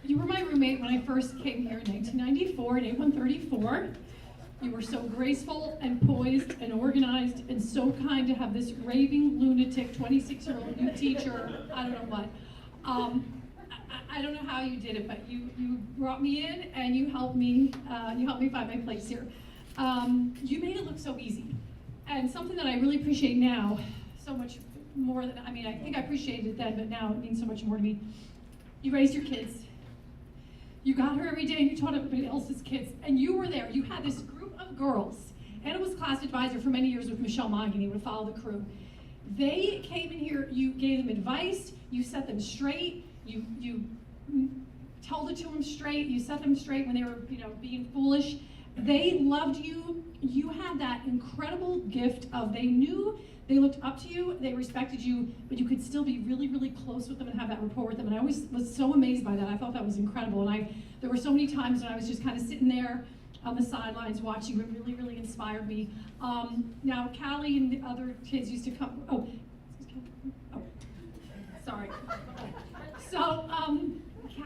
You were my roommate when I first came here in 1994 at A134. You were so graceful and poised and organized and so kind to have this raving lunatic 26-year-old new teacher. I don't know what. I don't know how you did it, but you brought me in and you helped me find my place here. You made it look so easy, and something that I really appreciate now, so much more than, I think I appreciated it then, but now it means so much more to me. You raised your kids. You got her every day and you taught everybody else's kids, and you were there. You had this group of girls. Anna was class advisor for many years with Michelle Mogany, would follow the crew. They came in here, you gave them advice, you set them straight, you told it to them straight, you set them straight when they were, being foolish. They loved you. You had that incredible gift of they knew they looked up to you, they respected you, but you could still be really, really close with them and have that rapport with them. And I always was so amazed by that. I thought that was incredible. And there were so many times when I was just kind of sitting there on the sidelines watching you. It really, really inspired me. Now, Callie and the other kids used to come. Oh, sorry. So,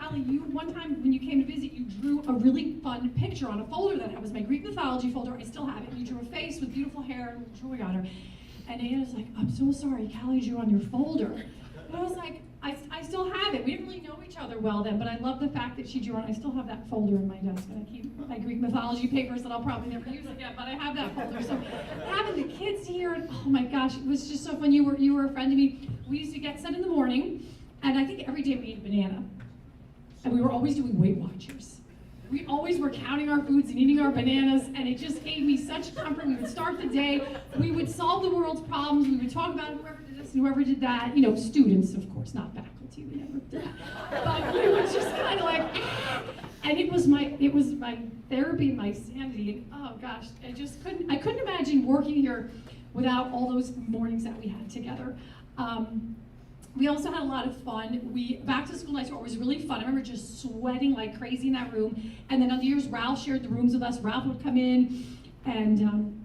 Callie, one time when you came to visit, you drew a really fun picture on a folder that was my Greek mythology folder. I still have it. You drew a face with beautiful hair and drawing on her. And Anna's like, I'm so sorry, Callie drew on your folder. And I was like, I still have it. We didn't really know each other well then, but I love the fact that she drew on. I still have that folder in my desk, and I keep my Greek mythology papers that I'll probably never use again, but I have that folder. So having the kids here, and oh my gosh, it was just so fun. You were a friend to me. We used to get set in the morning, and I think every day we ate a banana. And we were always doing Weight Watchers. We always were counting our foods and eating our bananas, and it just gave me such comfort. We would start the day, we would solve the world's problems, we would talk about whoever did this and whoever did that. Students, of course, not faculty, we never did that. But we would just kind of like, and it was my therapy and my sanity. And oh gosh, I couldn't imagine working here without all those mornings that we had together. We also had a lot of fun. Back to school nights were always really fun. I remember just sweating like crazy in that room. And then on the years, Ralph shared the rooms with us. Ralph would come in and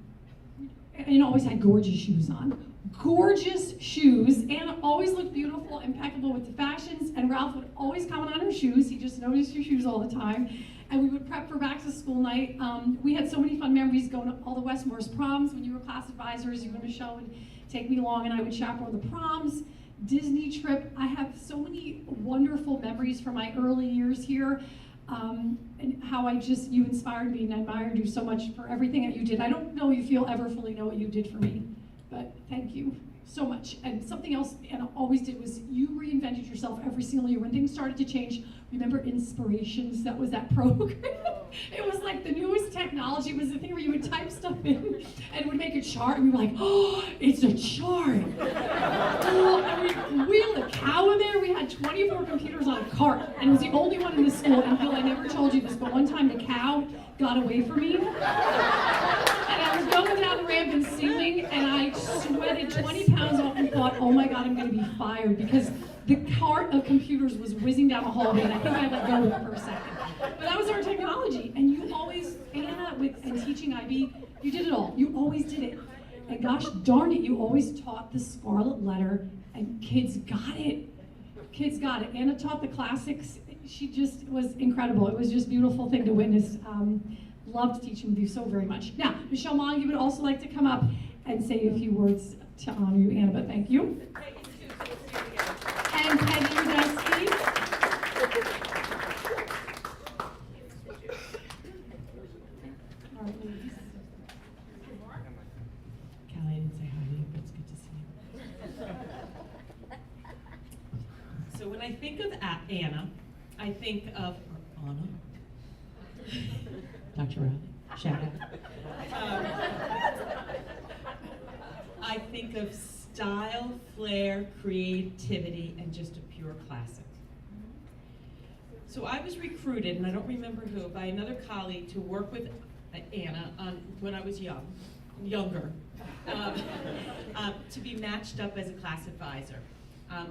always had gorgeous shoes on. Gorgeous shoes. Anna always looked beautiful, impeccable with the fashions. And Ralph would always comment on her shoes. He just noticed your shoes all the time. And we would prep for back to school night. We had so many fun memories going to all the Westmore's proms. When you were class advisors, you and Michelle would take me along and I would chaperone the proms. Disney trip. I have so many wonderful memories from my early years here, and how you inspired me and I admired you so much for everything that you did. I don't know if you'll ever fully know what you did for me, but thank you so much. And something else Anna always did was you reinvented yourself every single year. When things started to change, remember Inspirations? That was that program. It was like the newest technology. It was the thing where you would type stuff in and it would make a chart, and we were like, oh, it's a chart. Oh, and we wheeled a cow in there. We had 24 computers on a cart, and it was the only one in the school. And Bill, I never told you this, but one time the cow got away from me. And I was going down the ramp and singing, and I sweated 20 pounds off and thought, oh my God, I'm gonna be fired, because the cart of computers was whizzing down the hallway, and I think I let go of it for a second. But that was our technology, and you always, Anna, and teaching IB, you did it all. You always did it. And gosh darn it, you always taught the Scarlet Letter, and kids got it. Kids got it. Anna taught the classics. She just was incredible. It was just a beautiful thing to witness. Loved teaching with you so very much. Now, Michelle Montague would also like to come up and say a few words to honor you, Anna, but thank you. And Peggy Rudetsky. All right, ladies. Callie, I didn't say hi to you, but it's good to see you. So when I think of Anna, I think of Anna. Dr. Riley, shout out. I think of style, flair, creativity, and just a pure classic. So I was recruited, and I don't remember who, by another colleague to work with Anna when I was younger, to be matched up as a class advisor.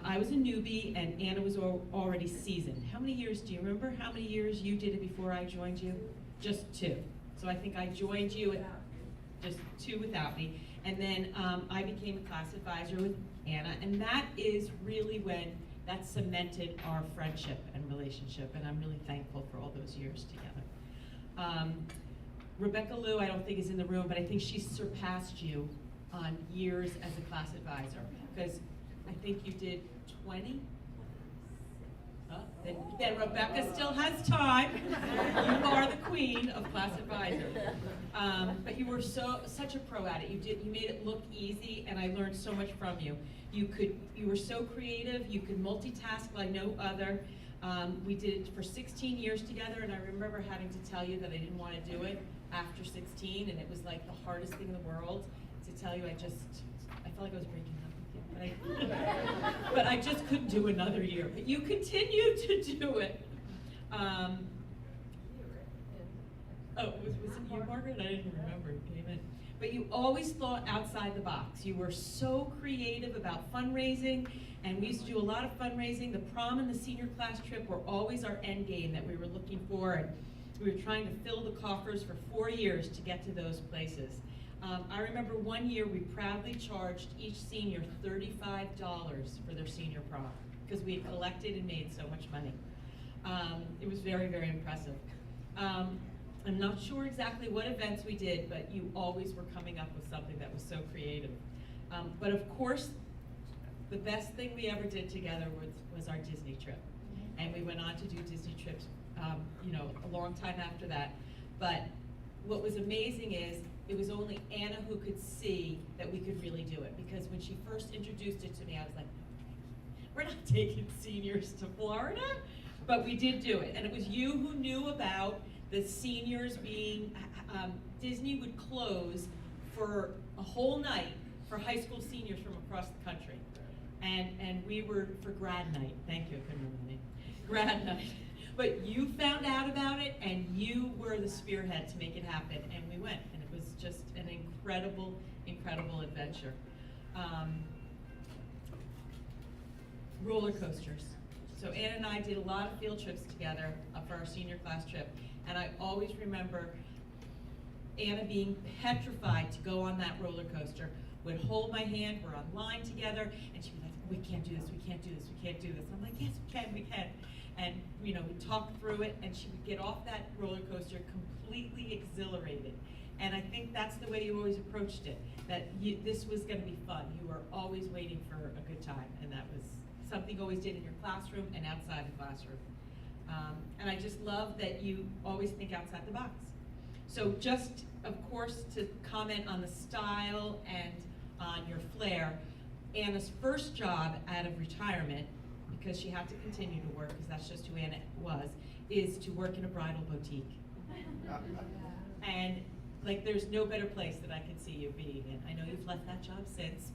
I was a newbie, and Anna was already seasoned. How many years, do you remember how many years you did it before I joined you? Just 2. So I think I joined you at just 2 without me. And then I became a class advisor with Anna, and that is really when that cemented our friendship and relationship, and I'm really thankful for all those years together. Rebecca Lou, I don't think is in the room, but I think she surpassed you on years as a class advisor, because I think you did 20? Then Rebecca still has time. You are the queen of class advisor. But you were such a pro at it. You made it look easy, and I learned so much from you. You were so creative. You could multitask like no other. We did it for 16 years together, and I remember having to tell you that I didn't want to do it after 16, and it was like the hardest thing in the world to tell you. I felt like I was breaking up with you. But I just couldn't do another year. But you continued to do it. Was it you, Margaret? I didn't remember. Amen. But you always thought outside the box. You were so creative about fundraising, and we used to do a lot of fundraising. The prom and the senior class trip were always our end game that we were looking for, and we were trying to fill the coffers for 4 years to get to those places. I remember one year we proudly charged each senior $35 for their senior prom because we had collected and made so much money. It was very, very impressive. I'm not sure exactly what events we did, but you always were coming up with something that was so creative. But of course, the best thing we ever did together was our Disney trip. And we went on to do Disney trips, a long time after that. But what was amazing is it was only Anna who could see that we could really do it. Because when she first introduced it to me, I was like, we're not taking seniors to Florida. But we did do it. And it was you who knew about the seniors being, Disney would close for a whole night for high school seniors from across the country. And we were for grad night. Thank you, I couldn't remember the name. Grad night. But you found out about it, and you were the spearhead to make it happen, and we went. And it was just an incredible, incredible adventure. Roller coasters. So Anna and I did a lot of field trips together for our senior class trip. And I always remember Anna being petrified to go on that roller coaster, would hold my hand, we're on line together, and she'd be like, we can't do this, we can't do this, we can't do this. And I'm like, yes, we can. And we'd talk through it, and she would get off that roller coaster completely exhilarated. And I think that's the way you always approached it, that this was gonna be fun. You were always waiting for a good time, and that was something you always did in your classroom and outside the classroom. And I just love that you always think outside the box. So just, of course, to comment on the style and on your flair, Anna's first job out of retirement, because she had to continue to work, because that's just who Anna was, is to work in a bridal boutique. And there's no better place that I could see you being in. I know you've left that job since,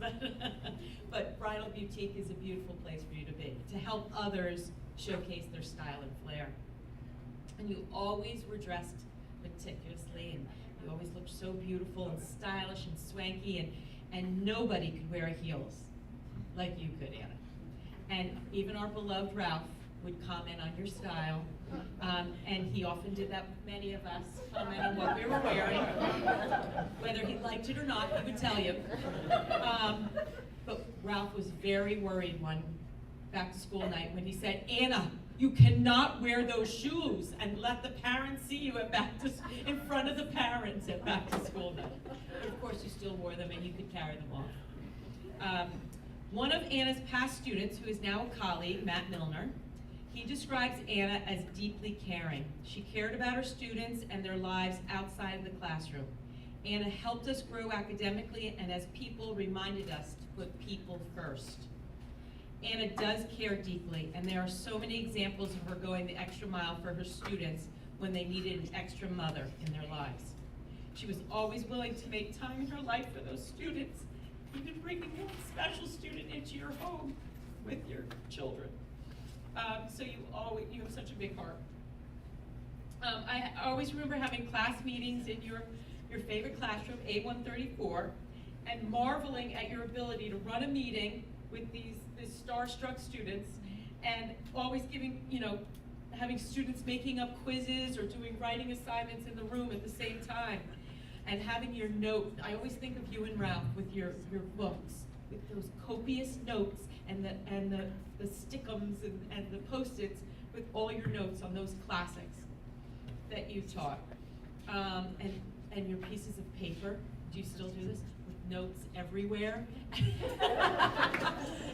but bridal boutique is a beautiful place for you to be, to help others showcase their style and flair. And you always were dressed meticulously, and you always looked so beautiful and stylish and swanky, and nobody could wear heels like you could, Anna. And even our beloved Ralph would comment on your style, and he often did that with many of us, comment on what we were wearing. Whether he liked it or not, he would tell you. But Ralph was very worried one back to school night when he said, Anna, you cannot wear those shoes and let the parents see you in front of the parents at back to school night. But of course you still wore them and you could carry them off. One of Anna's past students, who is now a colleague, Matt Milner, he describes Anna as deeply caring. She cared about her students and their lives outside of the classroom. Anna helped us grow academically, and as people reminded us to put people first. Anna does care deeply, and there are so many examples of her going the extra mile for her students when they needed an extra mother in their lives. She was always willing to make time in her life for those students, even bringing one special student into your home with your children. So you have such a big heart. I always remember having class meetings in your favorite classroom, A134, and marveling at your ability to run a meeting with these starstruck students, and always giving, having students making up quizzes or doing writing assignments in the room at the same time, and having your note. I always think of you and Ralph with your books, with those copious notes and the stickums and the Post-its with all your notes on those classics that you taught, and your pieces of paper. Do you still do this? Notes everywhere.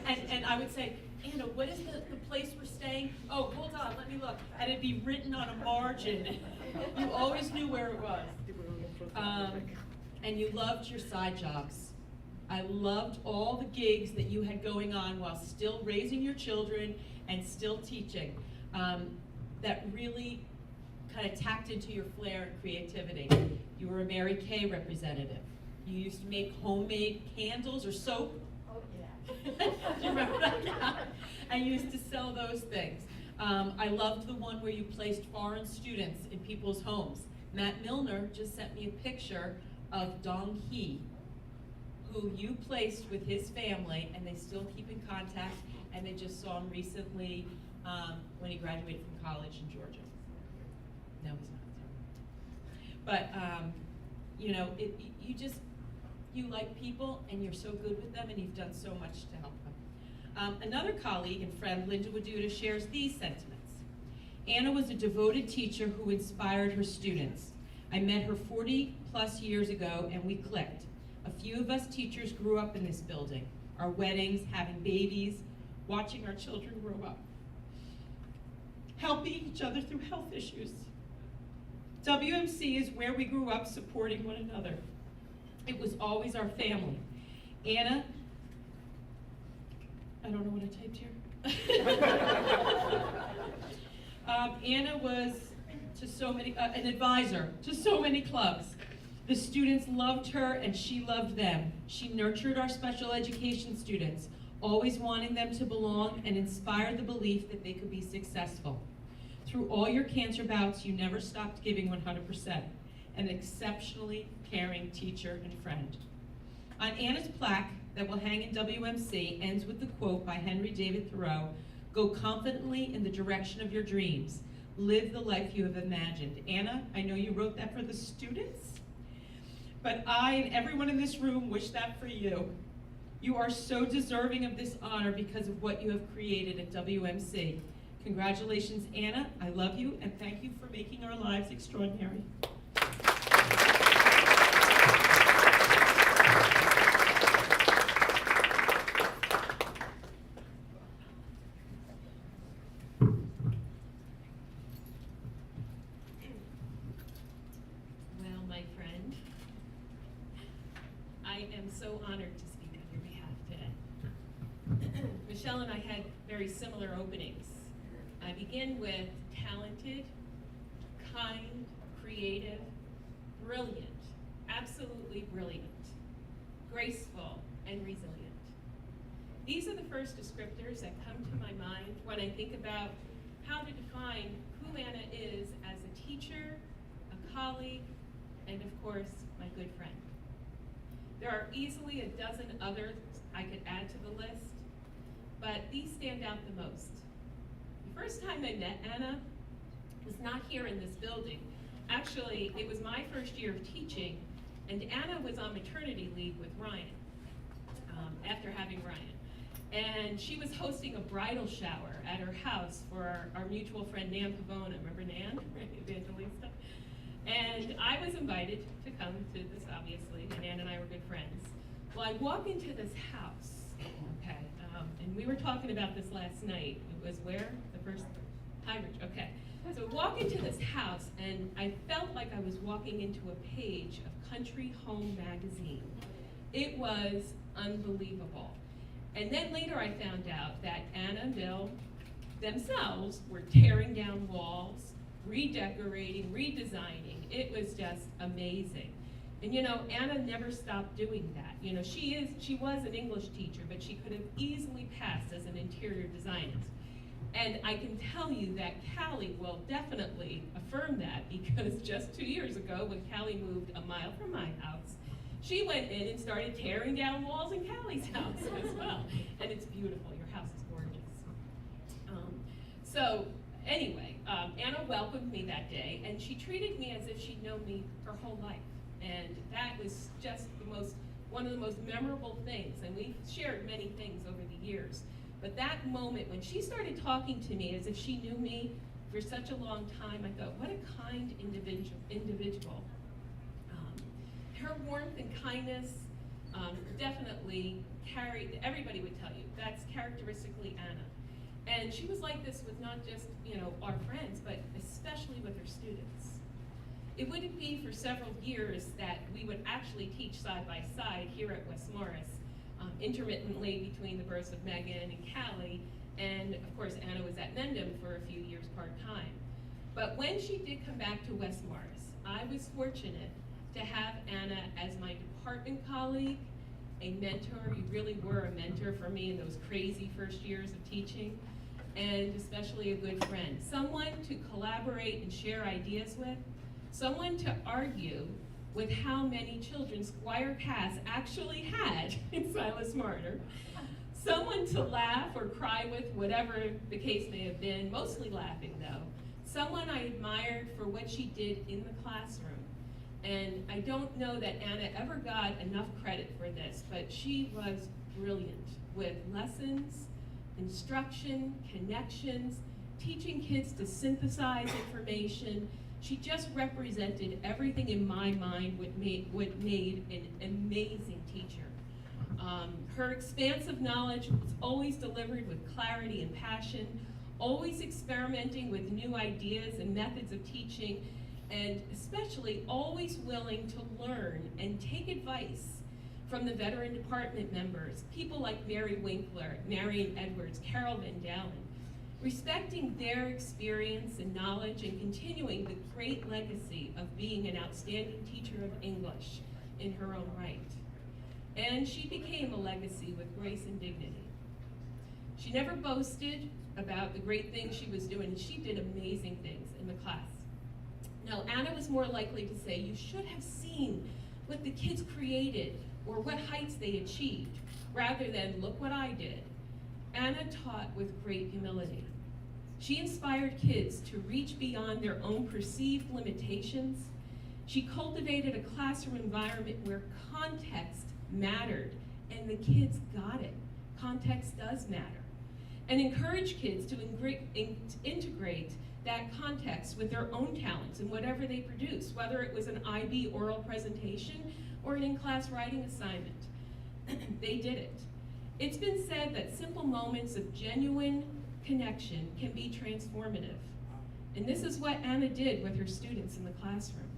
and I would say, Anna, what is the place we're staying? Oh, hold on, let me look. And it'd be written on a margin. You always knew where it was. And you loved your side jobs. I loved all the gigs that you had going on while still raising your children and still teaching. That really kind of tapped into your flair and creativity. You were a Mary Kay representative. You used to make homemade candles or soap. Oh, yeah. Do you remember that? I used to sell those things. I loved the one where you placed foreign students in people's homes. Matt Milner just sent me a picture of Dong Hee, who you placed with his family, and they still keep in contact, and they just saw him recently when he graduated from college in Georgia. No, he's not. But, you know, you like people, and you're so good with them, and you've done so much to help them. Another colleague and friend, Linda Waduda, shares these sentiments. Anna was a devoted teacher who inspired her students. I met her 40 plus years ago, and we clicked. A few of us teachers grew up in this building, our weddings, having babies, watching our children grow up, helping each other through health issues. WMC is where we grew up supporting one another. It was always our family. Anna, I don't know what I typed here. Anna was to so many, an advisor to so many clubs. The students loved her and she loved them. She nurtured our special education students, always wanting them to belong, and inspired the belief that they could be successful. Through all your cancer bouts, you never stopped giving 100%. An exceptionally caring teacher and friend. On Anna's plaque that will hang in WMC ends with the quote by Henry David Thoreau, "Go confidently in the direction of your dreams. Live the life you have imagined." Anna, I know you wrote that for the students, but I and everyone in this room wish that for you. You are so deserving of this honor because of what you have created at WMC. Congratulations, Anna. I love you, and thank you for making our lives extraordinary. Well, my friend, I am so honored to speak on your behalf today. Michelle and I had very similar openings. I begin with talented, kind, creative, brilliant, absolutely brilliant, graceful, and resilient. These are the first descriptors that come to my mind when I think about how to define who Anna is as a teacher, a colleague, and of course, my good friend. There are easily a dozen others I could add to the list, but these stand out the most. The first time I met Anna was not here in this building. Actually, it was my first year of teaching, and Anna was on maternity leave with Ryan, after having Ryan. And she was hosting a bridal shower at her house for our mutual friend Nan Pavona. Remember Nan, Evangelista? And I was invited to come to this, obviously, and Ann and I were good friends. Well, I walk into this house, okay, and we were talking about this last night. It was where? The first, Highridge, okay. So I walk into this house, and I felt like I was walking into a page of Country Home magazine. It was unbelievable. And then later I found out that Anna and Bill themselves were tearing down walls, redecorating, redesigning. It was just amazing. And you know, Anna never stopped doing that. You know, she was an English teacher, but she could have easily passed as an interior designer. And I can tell you that Callie will definitely affirm that, because just 2 years ago, when Callie moved a mile from my house, she went in and started tearing down walls in Callie's house as well. And it's beautiful. Your house is gorgeous. So anyway, Anna welcomed me that day, and she treated me as if she'd known me her whole life. And that was just one of the most memorable things. And we've shared many things over the years. But that moment when she started talking to me as if she knew me for such a long time, I thought, what a kind individual. Her warmth and kindness definitely carried, everybody would tell you, that's characteristically Anna. And she was like this with not just, you know, our friends, but especially with her students. It wouldn't be for several years that we would actually teach side by side here at West Morris, intermittently between the births of Megan and Callie, and of course Anna was at Mendham for a few years part-time. But when she did come back to West Morris, I was fortunate to have Anna as my department colleague a mentor. You really were a mentor for me in those crazy first years of teaching, and especially a good friend. Someone to collaborate and share ideas with, someone to argue with how many children Squire Cass actually had in Silas Martyr, someone to laugh or cry with, whatever the case may have been, mostly laughing though, someone I admired for what she did in the classroom. And I don't know that Anna ever got enough credit for this, but she was brilliant with lessons, instruction, connections, teaching kids to synthesize information. She just represented everything in my mind what made an amazing teacher. Her expansive knowledge was always delivered with clarity and passion, always experimenting with new ideas and methods of teaching, and especially always willing to learn and take advice from the veteran department members, people like Mary Winkler, Marion Edwards, Carol Van Dalen, respecting their experience and knowledge and continuing the great legacy of being an outstanding teacher of English in her own right. And she became a legacy with grace and dignity. She never boasted about the great things she was doing, and she did amazing things in the class. Now, Anna was more likely to say, you should have seen what the kids created or what heights they achieved, rather than look what I did. Anna taught with great humility. She inspired kids to reach beyond their own perceived limitations. She cultivated a classroom environment where context mattered, and the kids got it. Context does matter. And encouraged kids to integrate that context with their own talents in whatever they produce, whether it was an IB oral presentation or an in-class writing assignment. They did it. It's been said that simple moments of genuine connection can be transformative. And this is what Anna did with her students in the classroom.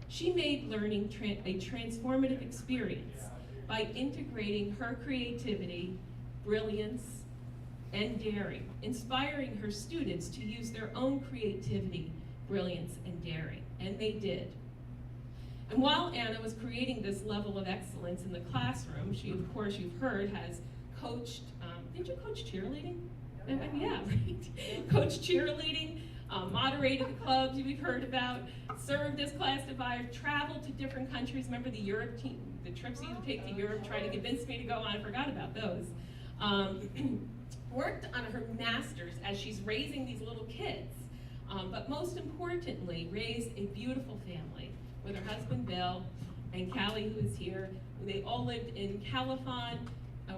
She made learning a transformative experience by integrating her creativity, brilliance, and daring, inspiring her students to use their own creativity, brilliance, and daring, and they did. And while Anna was creating this level of excellence in the classroom, she, of course, you've heard, has coached, did you coach cheerleading? Yeah, right. Coached cheerleading, moderated the clubs we've heard about, served as class divider, traveled to different countries. Remember the Europe team, the trips you used to take to Europe, tried to convince me to go on, I forgot about those. Worked on her master's as she's raising these little kids, but most importantly, raised a beautiful family with her husband Bill and Callie, who is here. They all lived in Califon,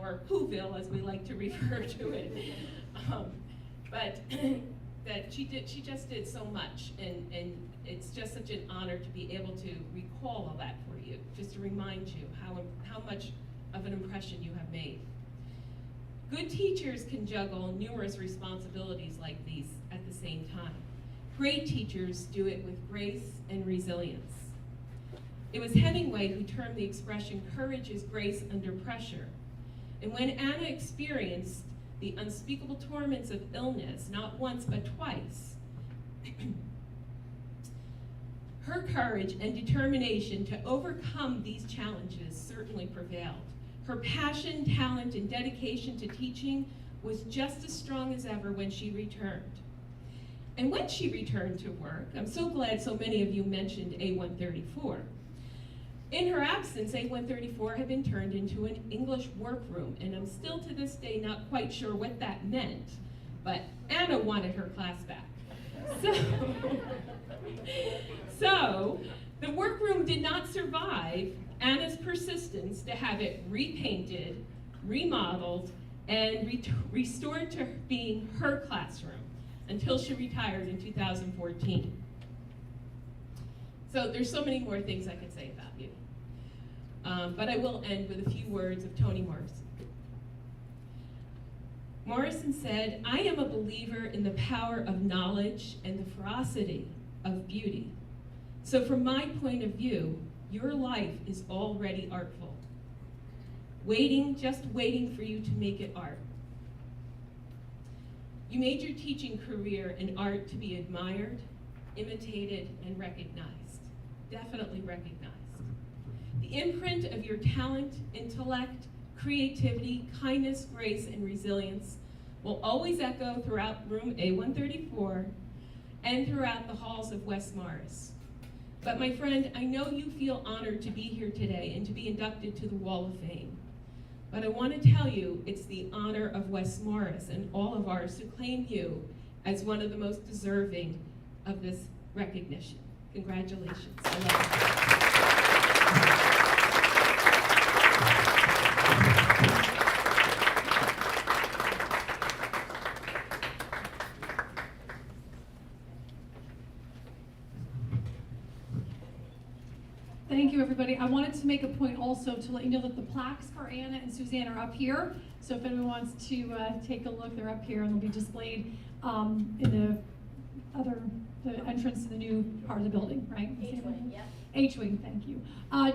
or Whoville as we like to refer to it. But that she just did so much, and it's just such an honor to be able to recall all that for you, just to remind you how much of an impression you have made. Good teachers can juggle numerous responsibilities like these at the same time. Great teachers do it with grace and resilience. It was Hemingway who termed the expression, courage is grace under pressure. And when Anna experienced the unspeakable torments of illness, not once but twice, her courage and determination to overcome these challenges certainly prevailed. Her passion, talent, and dedication to teaching was just as strong as ever when she returned. And when she returned to work, I'm so glad so many of you mentioned A134. In her absence, A134 had been turned into an English workroom, and I'm still to this day not quite sure what that meant, but Anna wanted her class back. So the workroom did not survive Anna's persistence to have it repainted, remodeled, and restored to being her classroom until she retired in 2014. So there's so many more things I could say about you. But I will end with a few words of Toni Morrison. Morrison said, "I am a believer in the power of knowledge and the ferocity of beauty. So from my point of view, your life is already artful, just waiting for you to make it art. You made your teaching career an art to be admired, imitated, and recognized, definitely recognized. The imprint of your talent, intellect, creativity, kindness, grace, and resilience will always echo throughout room A134 and throughout the halls of West Morris. But my friend, I know you feel honored to be here today and to be inducted to the Wall of Fame. But I want to tell you, it's the honor of West Morris and all of ours to claim you as one of the most deserving of this recognition. Congratulations. I love you. Thank you, everybody. I wanted to make a point also to let you know that the plaques for Anna and Suzanne are up here. So if anyone wants to take a look, they're up here and they'll be displayed in the entrance to the new part of the building, right? H-wing, yep. H-wing, thank you.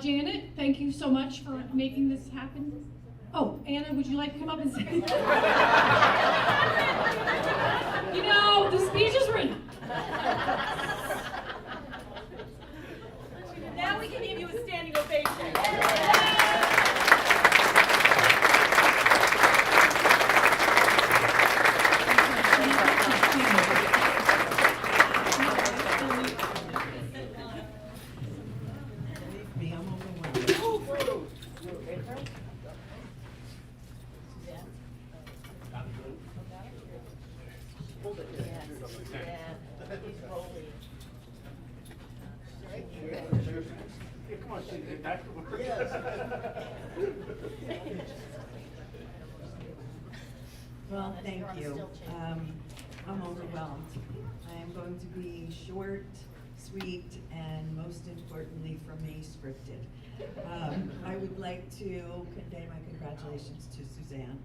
Janet, thank you so much for making this happen. Oh, Anna, would you like to come up and say? You know, the speech is written. Now we can give you a standing ovation. Believe me, I'm overwhelmed. Come on, Suzanne, back to work. Well, thank You're on you. still chain. I'm overwhelmed. I am going to be short, sweet, and most importantly for me, scripted. I would like to convey my congratulations to Suzanne.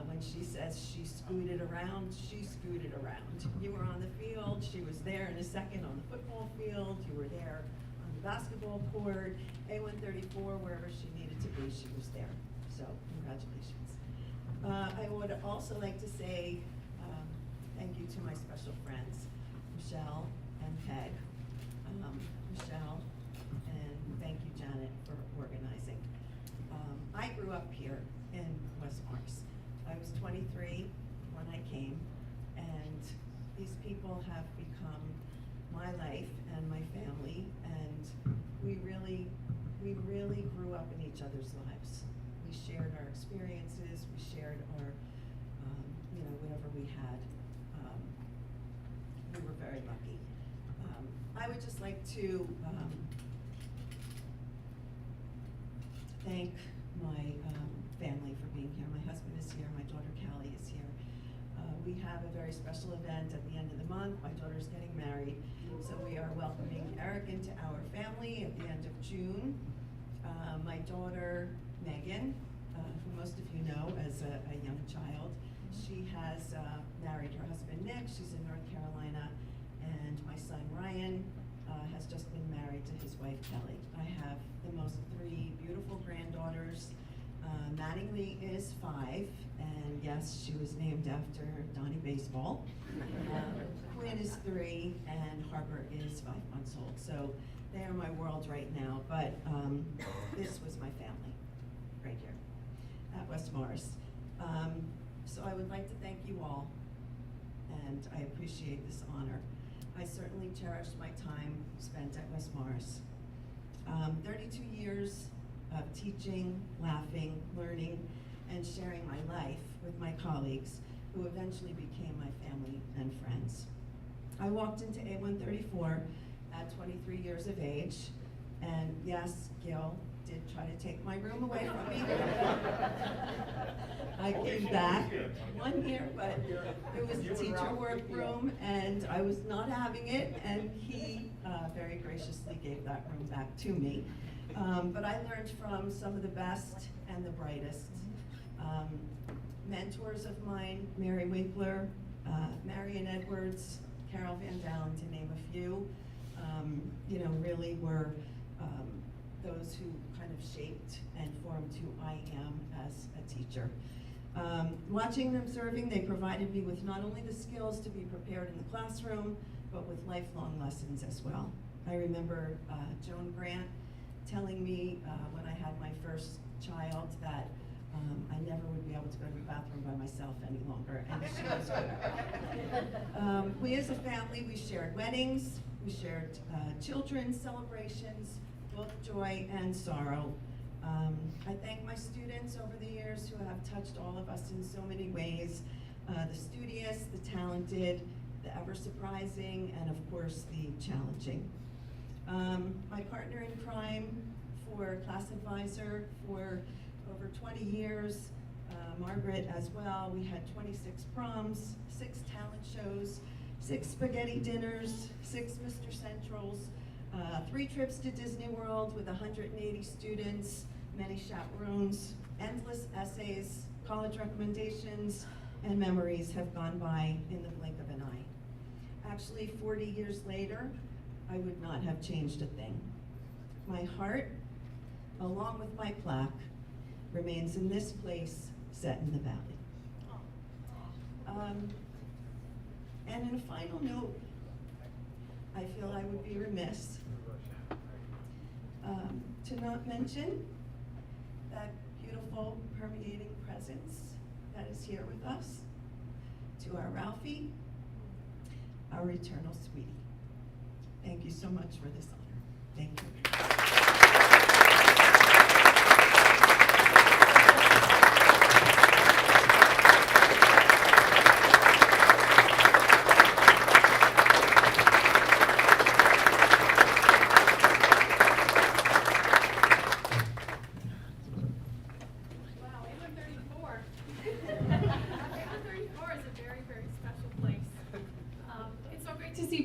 When she says she scooted around, she scooted around. You were on the field, she was there in a second on the football field, you were there on the basketball court, A134, wherever she needed to be, she was there. So, congratulations. I would also like to say thank you to my special friends, Michelle and Peg. Michelle, and thank you, Janet, for organizing. I grew up here in West Morris. I was 23 when I came, and these people have become my life and my family, and we really grew up in each other's lives. We shared our experiences, we shared our, whatever we had. We were very lucky. I would just like to thank my family for being here. My husband is here, my daughter Callie is here. We have a very special event at the end of the month. My daughter's getting married, so we are welcoming Eric into our family at the end of June. My daughter Megan, who most of you know as a young child, she has married her husband Nick. She's in North Carolina, and my son Ryan has just been married to his wife Kelly. I have the most three beautiful granddaughters. Mattingly is 5, and yes, she was named after Donnie Baseball. Quinn is 3, and Harper is 5 months old. So they are my world right now, but this was my family right here at West Morris. So I would like to thank you all, and I appreciate this honor. I certainly cherish my time spent at West Morris. 32 years of teaching, laughing, learning, and sharing my life with my colleagues, who eventually became my family and friends. I walked into A134 at 23 years of age, and yes, Gil did try to take my room away from me. I came back 1 year, but it was a teacher workroom, and I was not having it, and he very graciously gave that room back to me. But I learned from some of the best and the brightest. Mentors of mine, Mary Winkler, Marion Edwards, Carol Van Dalen, to name a few, really were those who kind of shaped and formed who I am as a teacher. Watching them serving, they provided me with not only the skills to be prepared in the classroom, but with lifelong lessons as well. I remember Joan Grant telling me when I had my first child that I never would be able to go to the bathroom by myself any longer, and she was good. We as a family, we shared weddings, we shared children's celebrations, both joy and sorrow. I thank my students over the years who have touched all of us in so many ways, the studious, the talented, the ever surprising, and of course the challenging. My partner in crime for class advisor for over 20 years, Margaret as well. We had 26 proms, 6 talent shows, 6 spaghetti dinners, 6 Mr. Centrals, 3 trips to Disney World with 180 students, many chaperones, endless essays, college recommendations, and memories have gone by in the blink of an eye. Actually, 40 years later, I would not have changed a thing. My heart, along with my plaque, remains in this place set in the valley. And in a final note, I feel I would be remiss to not mention that beautiful permeating presence that is here with us, to our Ralphie, our eternal sweetie. Thank you so much for this honor. Thank you.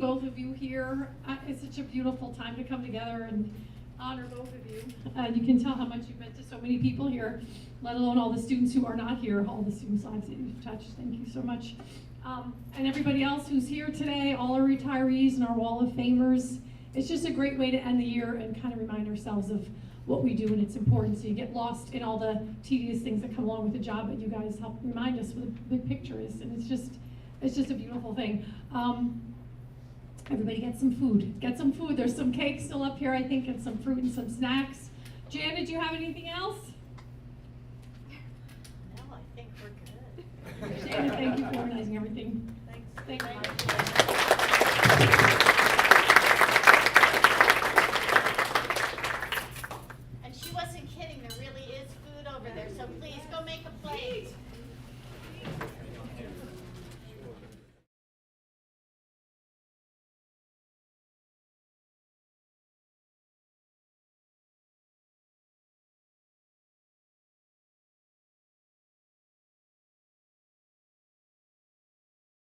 Both of you here. It's such a beautiful time to come together and honor both of you. You can tell how much you've meant to so many people here, let alone all the students who are not here, all the students' lives that you've touched. Thank you so much. And everybody else who's here today, all our retirees and our Wall of Famers. It's just a great way to end the year and kind of remind ourselves of what we do and its importance. So you get lost in all the tedious things that come along with the job, but you guys help remind us what the big picture is, and it's just a beautiful thing. Everybody get some food. Get some food. There's some cake still up here, I think, and some fruit and some snacks. Jan, did you have anything else? No, I think we're good. Shannon, thank you for organizing everything. Thanks. Thank you.